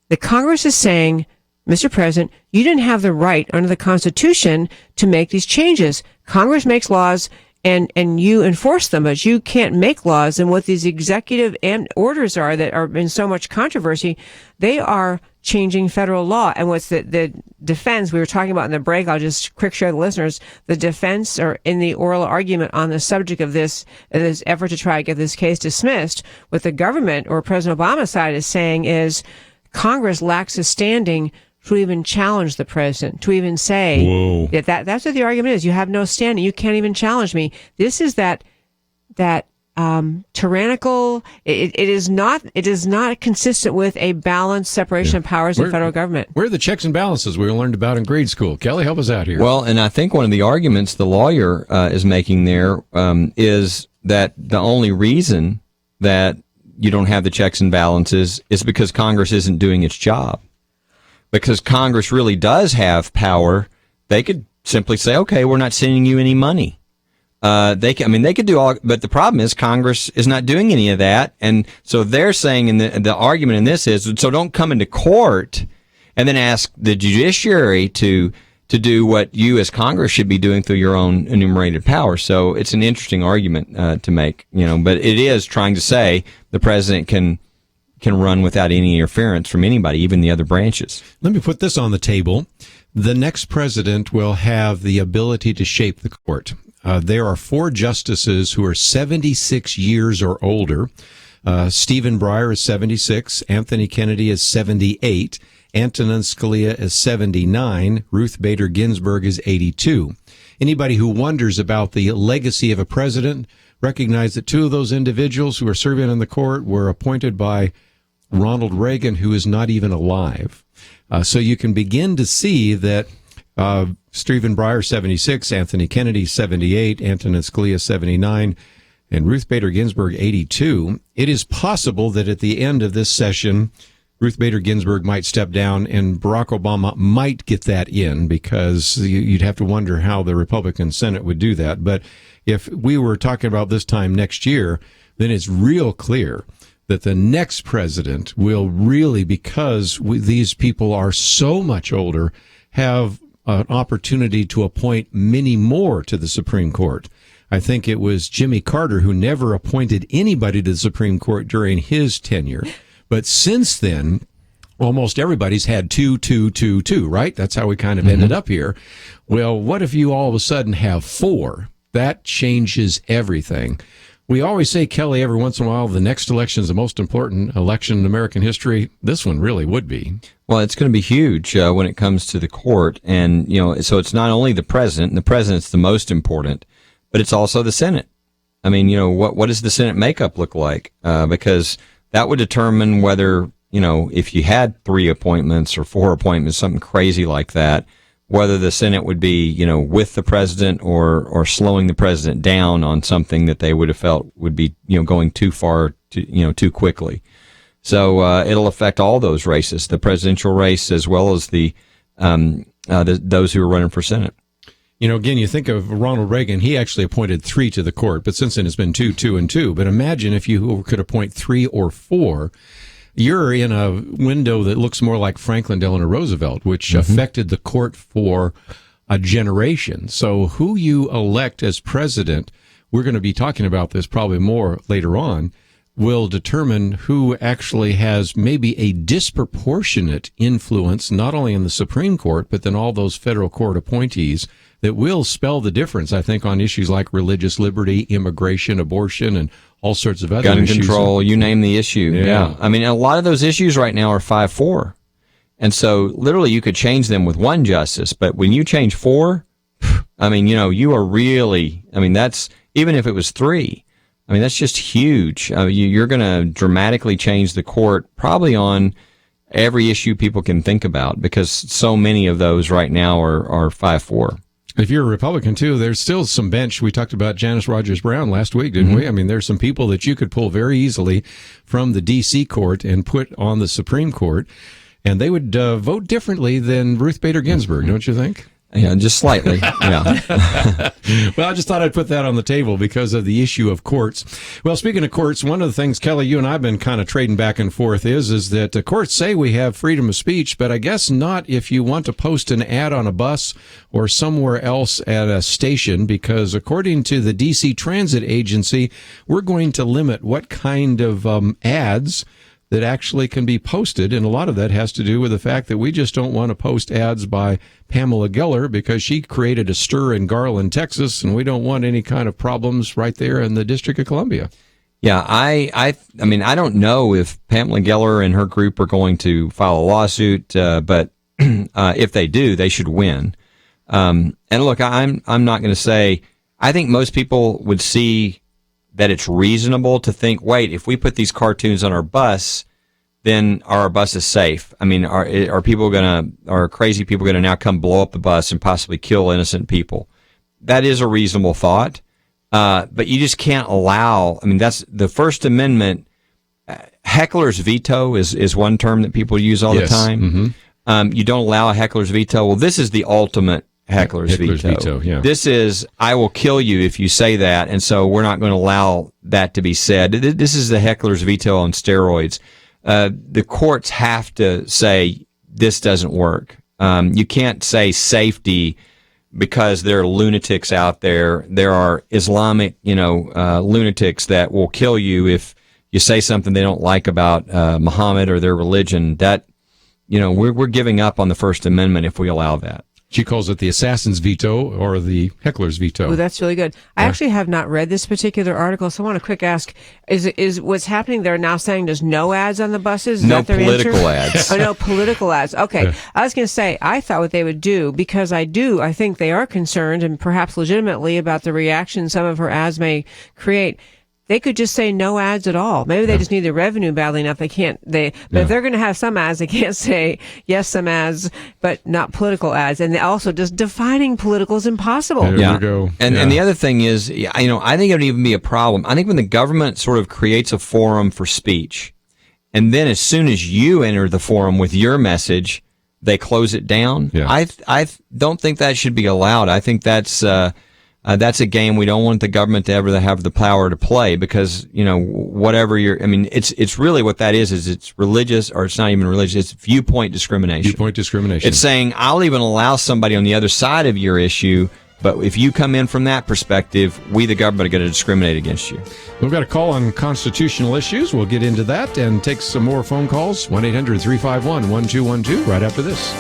the Congress is saying, Mr. President, you didn't have the right under the Constitution to make these changes. Congress makes laws and you enforce them, but you can't make laws. And what these executive orders are that are in so much controversy, they are changing federal law. And what's the defense we were talking about in the break, I'll just quick share the listeners, the defense or in the oral argument on the subject of this effort to try to get this case dismissed, what the government or President Obama's side is saying is Congress lacks a standing to even challenge the president, to even say that's what the argument is. You have no standing. You can't even challenge me. This is that tyrannical. It is not consistent with a balanced separation of powers in federal government. Where are the checks and balances we learned about in grade school? Kelly, help us out here. Well, and I think one of the arguments the lawyer is making there is that the only reason that you don't have the checks and balances is because Congress isn't doing its job. Because Congress really does have power, they could simply say, okay, we're not sending you any money. They could do all, but the problem is Congress is not doing any of that. And so they're saying, in the argument in this is, so don't come into court and then ask the judiciary to do what you as Congress should be doing through your own enumerated power. So it's an interesting argument to make, but it is trying to say the president can run without any interference from anybody, even the other branches. Let me put this on the table. The next president will have the ability to shape the court. There are 4 justices who are 76 years or older. Stephen Breyer is 76. Anthony Kennedy is 78. Antonin Scalia is 79. Ruth Bader Ginsburg is 82. Anybody who wonders about the legacy of a president, recognize that 2 of those individuals who are serving on the court were appointed by Ronald Reagan, who is not even alive. So you can begin to see that Stephen Breyer, 76, Anthony Kennedy, 78, Antonin Scalia, 79, and Ruth Bader Ginsburg, 82. It is possible that at the end of this session, Ruth Bader Ginsburg might step down and Barack Obama might get that in, because you'd have to wonder how the Republican Senate would do that. But if we were talking about this time next year, then it's real clear that the next president will really, because these people are so much older, have an opportunity to appoint many more to the Supreme Court. I think it was Jimmy Carter who never appointed anybody to the Supreme Court during his tenure. But since then, almost everybody's had 2, 2, 2, 2, right? That's how we kind of ended up here. Well, what if you all of a sudden have 4? That changes everything. We always say, Kelly, every once in a while, the next election is the most important election in American history. This one really would be. Well, it's going to be huge when it comes to the court. And, so it's not only the president, and the president's the most important, but it's also the Senate. I mean, what does the Senate makeup look like? Because that would determine whether, if you had 3 appointments or 4 appointments, something crazy like that, whether the Senate would be, with the president or slowing the president down on something that they would have felt would be, going too far, too quickly. So it'll affect all those races, the presidential race as well as the those who are running for Senate. Again, you think of Ronald Reagan, he actually appointed 3 to the court, but since then it's been 2, 2, and 2. But imagine if you could appoint 3 or 4. You're in a window that looks more like Franklin Delano Roosevelt, which affected the court for a generation. So who you elect as president, we're going to be talking about this probably more later on, will determine who actually has maybe a disproportionate influence, not only in the Supreme Court, but then all those federal court appointees that will spell the difference, I think, on issues like religious liberty, immigration, abortion, and all sorts of other gun issues. Control, you name the issue. Yeah. I mean, a lot of those issues right now are 5-4. And so literally you could change them with 1 justice, but when you change 4, I mean, you are really, that's, even if it was 3, that's just huge. You're going to dramatically change the court probably on every issue people can think about, because so many of those right now are 5-4. If you're a Republican, too, there's still some bench. We talked about Janice Rogers Brown last week, didn't we? I mean, there's some people that you could pull very easily from the D.C. court and put on the Supreme Court, and they would vote differently than Ruth Bader Ginsburg, don't you think? Yeah, just slightly. Yeah. Well, I just thought I'd put that on the table because of the issue of courts. Well, speaking of courts, one of the things, Kelly, you and I have been kind of trading back and forth is that the courts say we have freedom of speech, but I guess not if you want to post an ad on a bus or somewhere else at a station, because according to the D.C. Transit Agency, we're going to limit what kind of ads that actually can be posted, and a lot of that has to do with the fact that we just don't want to post ads by Pamela Geller because she created a stir in Garland, Texas, and we don't want any kind of problems right there in the District of Columbia. Yeah, I mean, I don't know if Pamela Geller and her group are going to file a lawsuit, but if they do, they should win. And look, I'm not going to say, I think most people would see that it's reasonable to think, wait, if we put these cartoons on our bus, then our bus is safe. I mean, are crazy people going to now come blow up the bus and possibly kill innocent people? That is a reasonable thought. But you just can't allow, that's the First Amendment. Heckler's veto is one term that people use all the time. You don't allow a heckler's veto. Well, this is the ultimate heckler's veto. Yeah. This is, I will kill you if you say that, and so we're not going to allow that to be said. This is the heckler's veto on steroids. The courts have to say this doesn't work. You can't say safety because there are lunatics out there. There are Islamic, lunatics that will kill you if you say something they don't like about Muhammad or their religion. That, we're giving up on the First Amendment if we allow that. She calls it the assassin's veto or the heckler's veto. Oh, that's really good. I actually have not read this particular article, so I want to quick ask, is what's happening there now saying there's no ads on the buses? Is no that their political answer? ads. Oh, no political ads. Okay. I was going to say, I thought what they would do, because I think they are concerned, and perhaps legitimately, about the reaction some of her ads may create. They could just say no ads at all. Maybe they just need the revenue badly enough. But if they're going to have some ads, they can't say yes, some ads, but not political ads. And also just defining political is impossible. There we go. And the other thing is, I think it would even be a problem. I think when the government sort of creates a forum for speech, and then as soon as you enter the forum with your message, they close it down. Yeah. I don't think that should be allowed. I think that's a game we don't want the government to ever have the power to play, because, whatever it's really what that is it's religious, or it's not even religious, it's viewpoint discrimination. Viewpoint discrimination. It's saying, I'll even allow somebody on the other side of your issue But if you come in from that perspective, we, the government, are going to discriminate against you. We've got a call on constitutional issues. We'll get into that and take some more phone calls. 1-800-351-1212 right after this.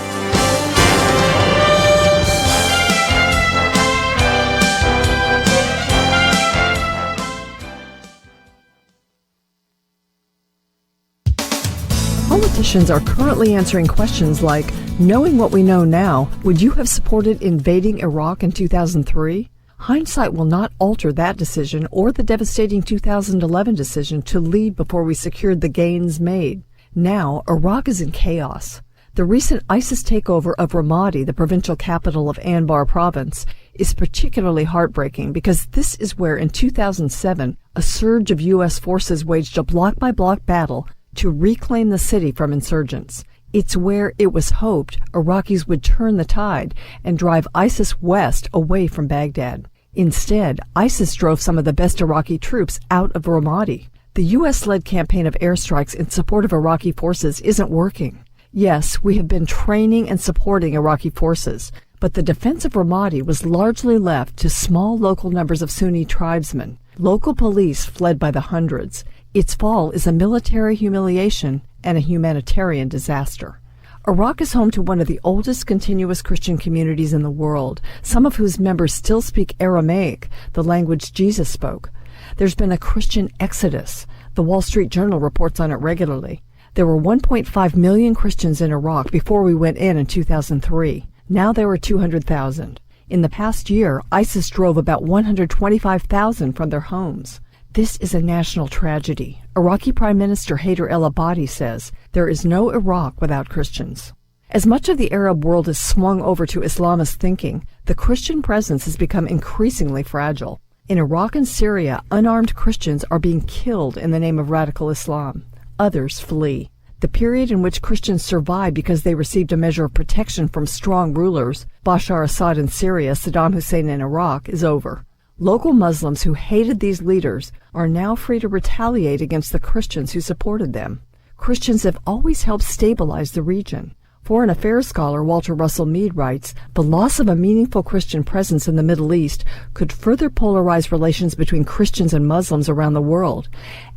Politicians are currently answering questions like, knowing what we know now, would you have supported invading Iraq in 2003? Hindsight will not alter that decision or the devastating 2011 decision to leave before we secured the gains made. Now, Iraq is in chaos. The recent ISIS takeover of Ramadi, the provincial capital of Anbar province, is particularly heartbreaking because this is where in 2007 a surge of U.S. forces waged a block-by-block battle to reclaim the city from insurgents. It's where it was hoped Iraqis would turn the tide and drive ISIS west away from Baghdad. Instead, ISIS drove some of the best Iraqi troops out of Ramadi. The U.S.-led campaign of airstrikes in support of Iraqi forces isn't working. Yes, we have been training and supporting Iraqi forces, but the defense of Ramadi was largely left to small local numbers of Sunni tribesmen. Local police fled by the hundreds. Its fall is a military humiliation and a humanitarian disaster. Iraq is home to one of the oldest continuous Christian communities in the world, some of whose members still speak Aramaic, the language Jesus spoke. There's been a Christian exodus. The Wall Street Journal reports on it regularly. There were 1.5 million Christians in Iraq before we went in 2003. Now there are 200,000. In the past year, ISIS drove about 125,000 from their homes. This is a national tragedy. Iraqi Prime Minister Haider el-Abadi says, there is no Iraq without Christians. As much of the Arab world is swung over to Islamist thinking, the Christian presence has become increasingly fragile. In Iraq and Syria, unarmed Christians are being killed in the name of radical Islam. Others flee. The period in which Christians survived because they received a measure of protection from strong rulers, Bashar Assad in Syria, Saddam Hussein in Iraq, is over. Local Muslims who hated these leaders are now free to retaliate against the Christians who supported them. Christians have always helped stabilize the region. Foreign affairs scholar Walter Russell Mead writes, the loss of a meaningful Christian presence in the Middle East could further polarize relations between Christians and Muslims around the world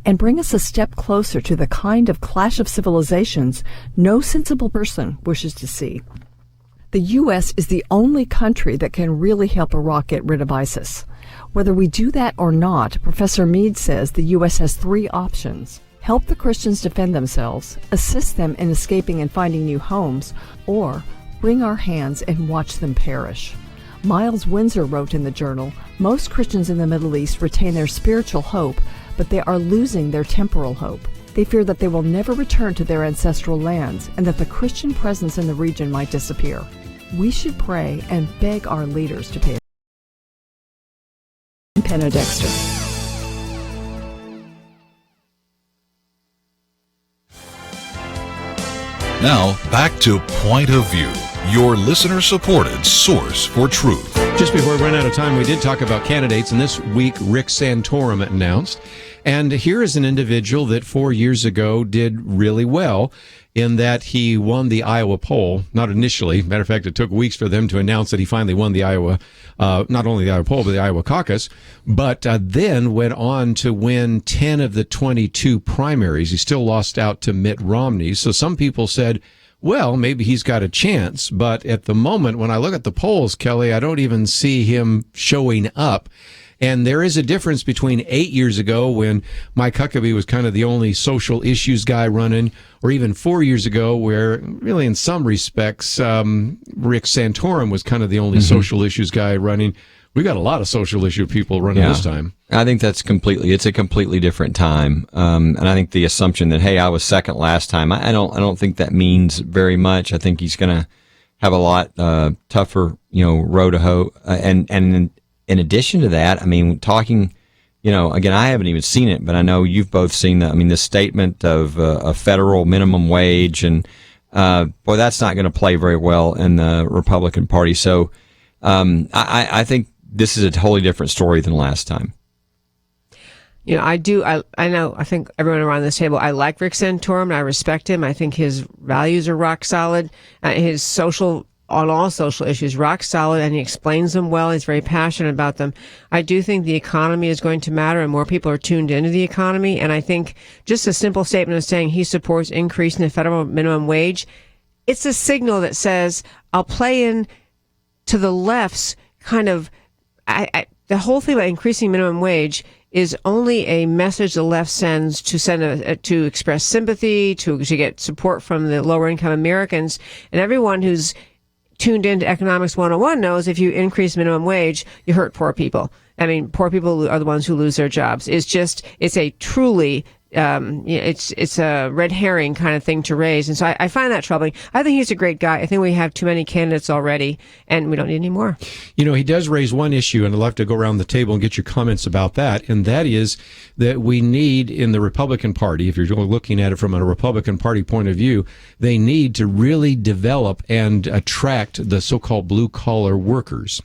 and bring us a step closer to the kind of clash of civilizations no sensible person wishes to see. The U.S. is the only country that can really help Iraq get rid of ISIS. Whether we do that or not, Professor Mead says the U.S. has three options. Help the Christians defend themselves, assist them in escaping and finding new homes, or wring our hands and watch them perish. Miles Windsor wrote in the journal, most Christians in the Middle East retain their spiritual hope, but they are losing their temporal hope. They fear that they will never return to their ancestral lands and that the Christian presence in the region might disappear. We should pray and beg our leaders to pay attention. Penna Dexter. Now, back to Point of View, your listener-supported source for truth. Just before we run out of time, we did talk about candidates, and this week Rick Santorum announced. And here is an individual that 4 years ago did really well in that he won the Iowa poll. Not initially. Matter of fact, it took weeks for them to announce that he finally won the Iowa, not only the Iowa poll, but the Iowa caucus, but then went on to win 10 of the 22 primaries. He still lost out to Mitt Romney. So some people said, well, maybe he's got a chance. But at the moment, when I look at the polls, Kelly, I don't even see him showing up. And there is a difference between 8 years ago when Mike Huckabee was kind of the only social issues guy running, or even 4 years ago where really in some respects, Rick Santorum was kind of the only social issues guy running. We got a lot of social issue people running this time. I think it's a completely different time. And I think the assumption that, hey, I was second last time, I don't think that means very much. I think he's going to have a lot tougher, row to hoe. And in addition to that, I mean, talking, again, I haven't even seen it, but I know you've both seen the statement of a federal minimum wage, and boy, that's not going to play very well in the Republican Party. So I think this is a totally different story than last time. I think everyone around this table, I like Rick Santorum and I respect him. I think his values are rock solid. His social on all social issues, rock solid, and he explains them well. He's very passionate about them. I do think the economy is going to matter, and more people are tuned into the economy. And I think just a simple statement of saying he supports increasing the federal minimum wage, it's a signal that says, I'll play in to the left's kind of, the whole thing about increasing minimum wage is only a message the left sends to express sympathy, to get support from the lower income Americans. And everyone who's tuned into Economics 101 knows if you increase minimum wage, you hurt poor people. I mean, poor people are the ones who lose their jobs. It's a truly, it's a red herring kind of thing to raise. And so I find that troubling. I think he's a great guy. I think we have too many candidates already, and we don't need any more. You know, he does raise one issue, and I'd love to go around the table and get your comments about that, and that is that we need in the Republican Party, if you're looking at it from a Republican Party point of view, they need to really develop and attract the so-called blue-collar workers.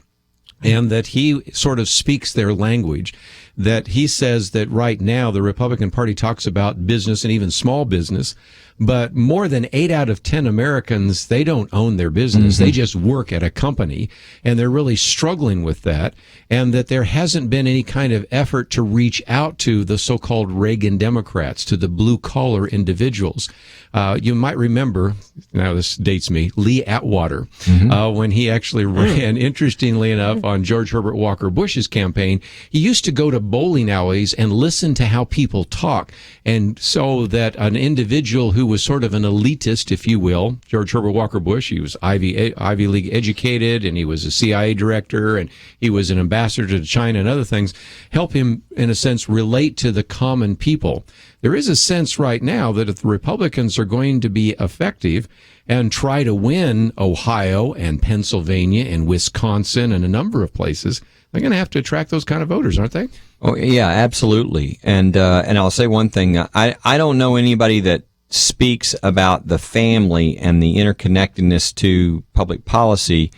And that he sort of speaks their language, that he says that right now the Republican Party talks about business and even small business, but more than 8 out of 10 Americans, they don't own their business. They just work at a company, and they're really struggling with that, and that there hasn't been any kind of effort to reach out to the so-called Reagan Democrats, to the blue-collar individuals. You might remember, now this dates me, Lee Atwater, when he actually ran, interestingly enough, on George Herbert Walker Bush's campaign. He used to go to bowling alleys and listen to how people talk, and so that an individual who was sort of an elitist, if you will, George Herbert Walker Bush, he was Ivy League educated, and he was a CIA director, and he was an ambassador to China and other things, help him, in a sense, relate to the common people. There is a sense right now that if the Republicans are going to be effective and try to win Ohio and Pennsylvania and Wisconsin and a number of places, they're going to have to attract those kind of voters, aren't they? Oh, yeah, absolutely. And I'll say one thing. I don't know anybody that speaks about the family and the interconnectedness to public policy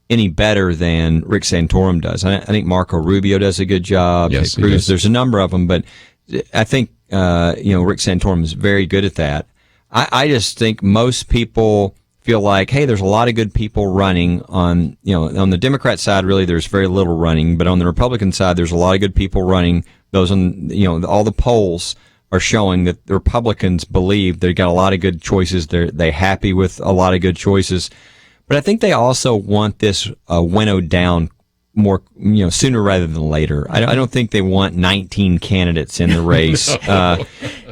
any better than Rick Santorum does. I think Marco Rubio does a good job. Yes, Ted Cruz, there's a number of them, but I think Rick Santorum is very good at that. I just think most people feel like, hey, there's a lot of good people running on the Democrat side. Really, there's very little running, but on the Republican side, there's a lot of good people running. Those on, all the polls are showing that the Republicans believe they've got a lot of good choices. They're happy with a lot of good choices, but I think they also want this winnowed down more, sooner rather than later. I don't think they want 19 candidates in the race. No.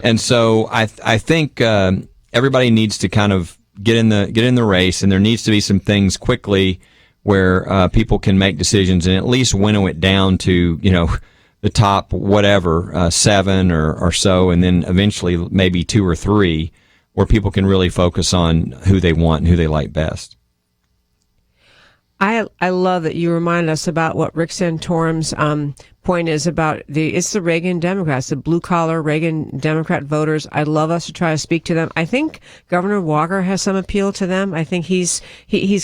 And so I think everybody needs to kind of get in the race, and there needs to be some things quickly where people can make decisions and at least winnow it down to, the top whatever, 7 or so, and then eventually maybe 2 or 3 where people can really focus on who they want and who they like best. I love that you remind us about what Rick Santorum's point is about it's the Reagan Democrats, the blue collar Reagan Democrat voters. I'd love us to try to speak to them. I think Governor Walker has some appeal to them. I think he's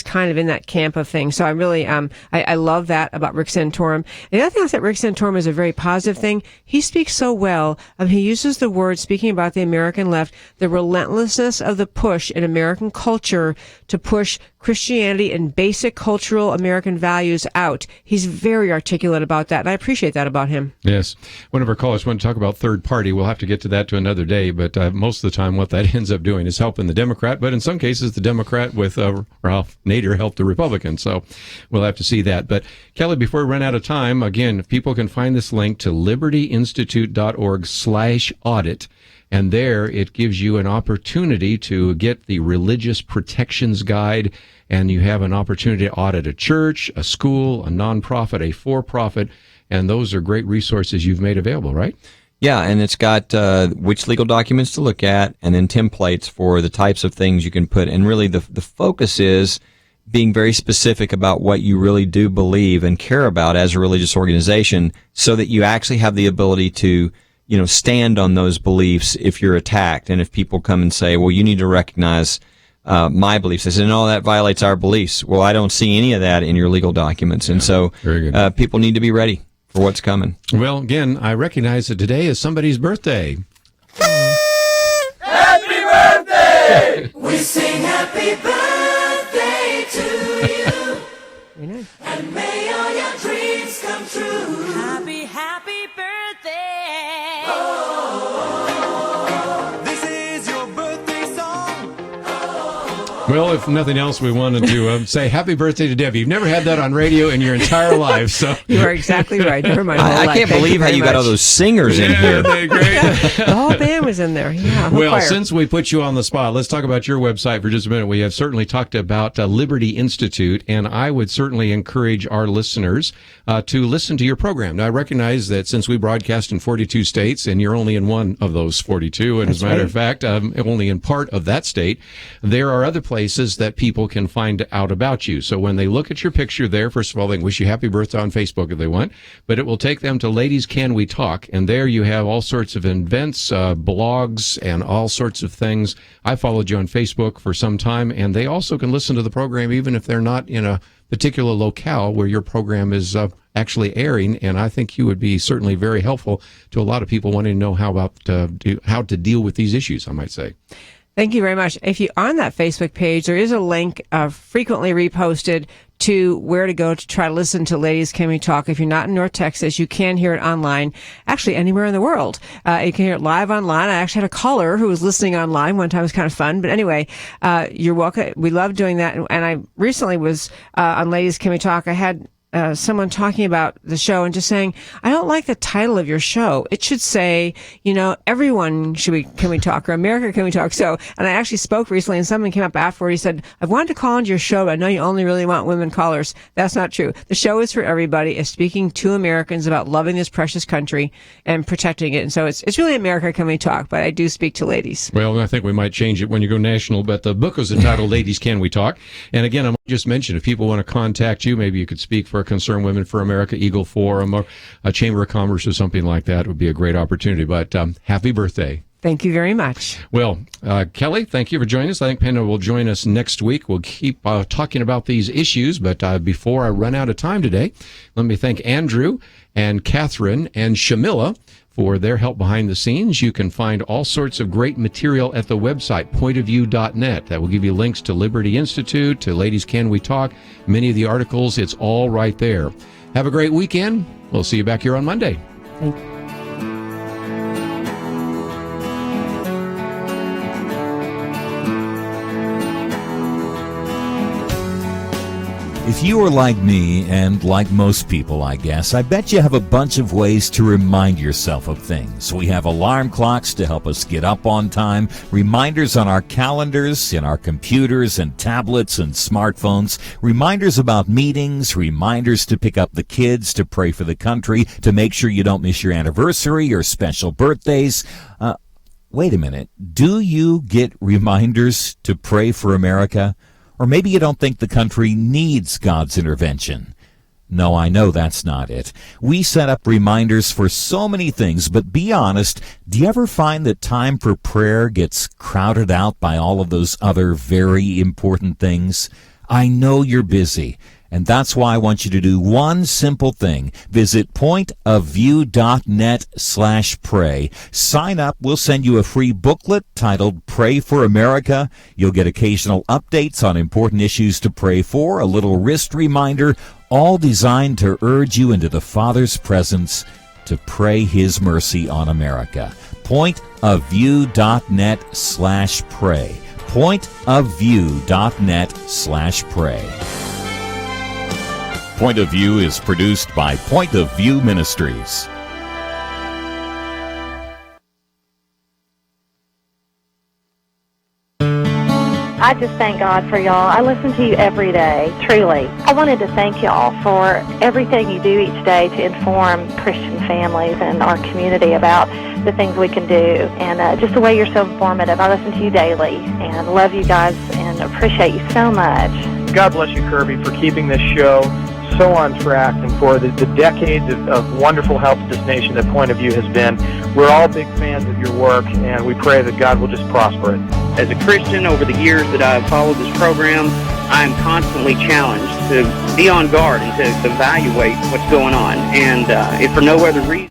kind of in that camp of things. So I really, I love that about Rick Santorum. And the other thing is that Rick Santorum is a very positive thing. He speaks so well. He uses the word, speaking about the American left, the relentlessness of the push in American culture to push Christianity and basic cultural American values out. He's very articulate about that, and I appreciate that about him. Yes. One of our callers wanted to talk about third party. We'll have to get to that to another day, but most of the time what that ends up doing is helping the Democrat, but in some cases the Democrat with Ralph Nader helped the Republican, so we'll have to see that. But Kelly, before we run out of time, again, people can find this link to libertyinstitute.org/audit. And there it gives you an opportunity to get the Religious Protections Guide, and you have an opportunity to audit a church, a school, a nonprofit, a for-profit, and those are great resources you've made available, right? Yeah, and it's got which legal documents to look at, and then templates for the types of things you can put. And really the focus is being very specific about what you really do believe and care about as a religious organization, so that you actually have the ability to stand on those beliefs if you're attacked. And if people come and say, well, you need to recognize my beliefs, I said, no, that violates our beliefs. Well, I don't see any of that in your legal documents. And so people need to be ready for what's coming. Well, again, I recognize that today is somebody's birthday. Happy birthday! We sing happy birthday to you. Very nice. And may all your dreams come true. Happy, happy birthday. Oh, this is your birthday song. Well, if nothing else, we wanted to say happy birthday to Debbie. You've never had that on radio in your entire life, so you are exactly right. Never mind. I can't believe how you got all those singers in here. They're great. The whole band was in there. Yeah. Well, choir. since we put you on the spot, let's talk about your website for just a minute. We have certainly talked about Liberty Institute, and I would certainly encourage our listeners to listen to your program. Now, I recognize that since we broadcast in 42 states, and you're only in one of those 42, and as a matter of fact, only in part of that state, there are other places that people can find out about you. So when they look at your picture there, first of all, they can wish you happy birthday on Facebook if they want, but it will take them to Ladies Can We Talk, and there you have all sorts of events, blogs, and all sorts of things. I followed you on Facebook for some time, and they also can listen to the program even if they're not in a particular locale where your program is actually airing, and I think you would be certainly very helpful to a lot of people wanting to know how to deal with these issues, I might say. Thank you very much. If you're on that Facebook page, there is a link frequently reposted to where to go to try to listen to Ladies Can We Talk. If you're not in North Texas, you can hear it online, actually anywhere in the world. You can hear it live online. I actually had a caller who was listening online one time. It was kind of fun. But anyway, you're welcome. We love doing that. And I recently was on Ladies Can We Talk. I had someone talking about the show and just saying, I don't like the title of your show. It should say, everyone can we talk, or America can we talk? So, and I actually spoke recently and someone came up afterward. He said, I've wanted to call into your show, but I know you only really want women callers. That's not true. The show is for everybody. It's speaking to Americans about loving this precious country and protecting it. And so it's really America Can We Talk, but I do speak to ladies. Well, I think we might change it when you go national, but the book was entitled Ladies Can We Talk. And again, I might just mention, if people want to contact you, maybe you could speak for Concerned Women for America, Eagle Forum, or a Chamber of Commerce or something like that. It would be a great opportunity. But happy birthday. Thank you very much. Well, Kelly, thank you for joining us. I think Pena will join us next week. We'll keep talking about these issues. But before I run out of time today, let me thank Andrew and Catherine and Shamila for their help behind the scenes. You can find all sorts of great material at the website, pointofview.net. That will give you links to Liberty Institute, to Ladies Can We Talk, many of the articles. It's all right there. Have a great weekend. We'll see you back here on Monday. Thank you. If you are like me, and like most people, I guess, I bet you have a bunch of ways to remind yourself of things. We have alarm clocks to help us get up on time, reminders on our calendars, in our computers and tablets and smartphones, reminders about meetings, reminders to pick up the kids, to pray for the country, to make sure you don't miss your anniversary or special birthdays. Wait a minute. Do you get reminders to pray for America? Or maybe you don't think the country needs God's intervention. No, I know that's not it. We set up reminders for so many things, but be honest, do you ever find that time for prayer gets crowded out by all of those other very important things? I know you're busy, and that's why I want you to do one simple thing. Visit pointofview.net/pray. Sign up. We'll send you a free booklet titled Pray for America. You'll get occasional updates on important issues to pray for, a little wrist reminder, all designed to urge you into the Father's presence to pray His mercy on America. Pointofview.net/pray. Pointofview.net/pray. Point of View is produced by Point of View Ministries. I just thank God for y'all. I listen to you every day, truly. I wanted to thank y'all for everything you do each day to inform Christian families and our community about the things we can do, and just the way you're so informative. I listen to you daily and love you guys and appreciate you so much. God bless you, Kerby, for keeping this show so on track and for the decades of wonderful help to this nation that Point of View has been. We're all big fans of your work, and we pray that God will just prosper it. As a Christian, over the years that I've followed this program, I am constantly challenged to be on guard and to evaluate what's going on. And if for no other reason,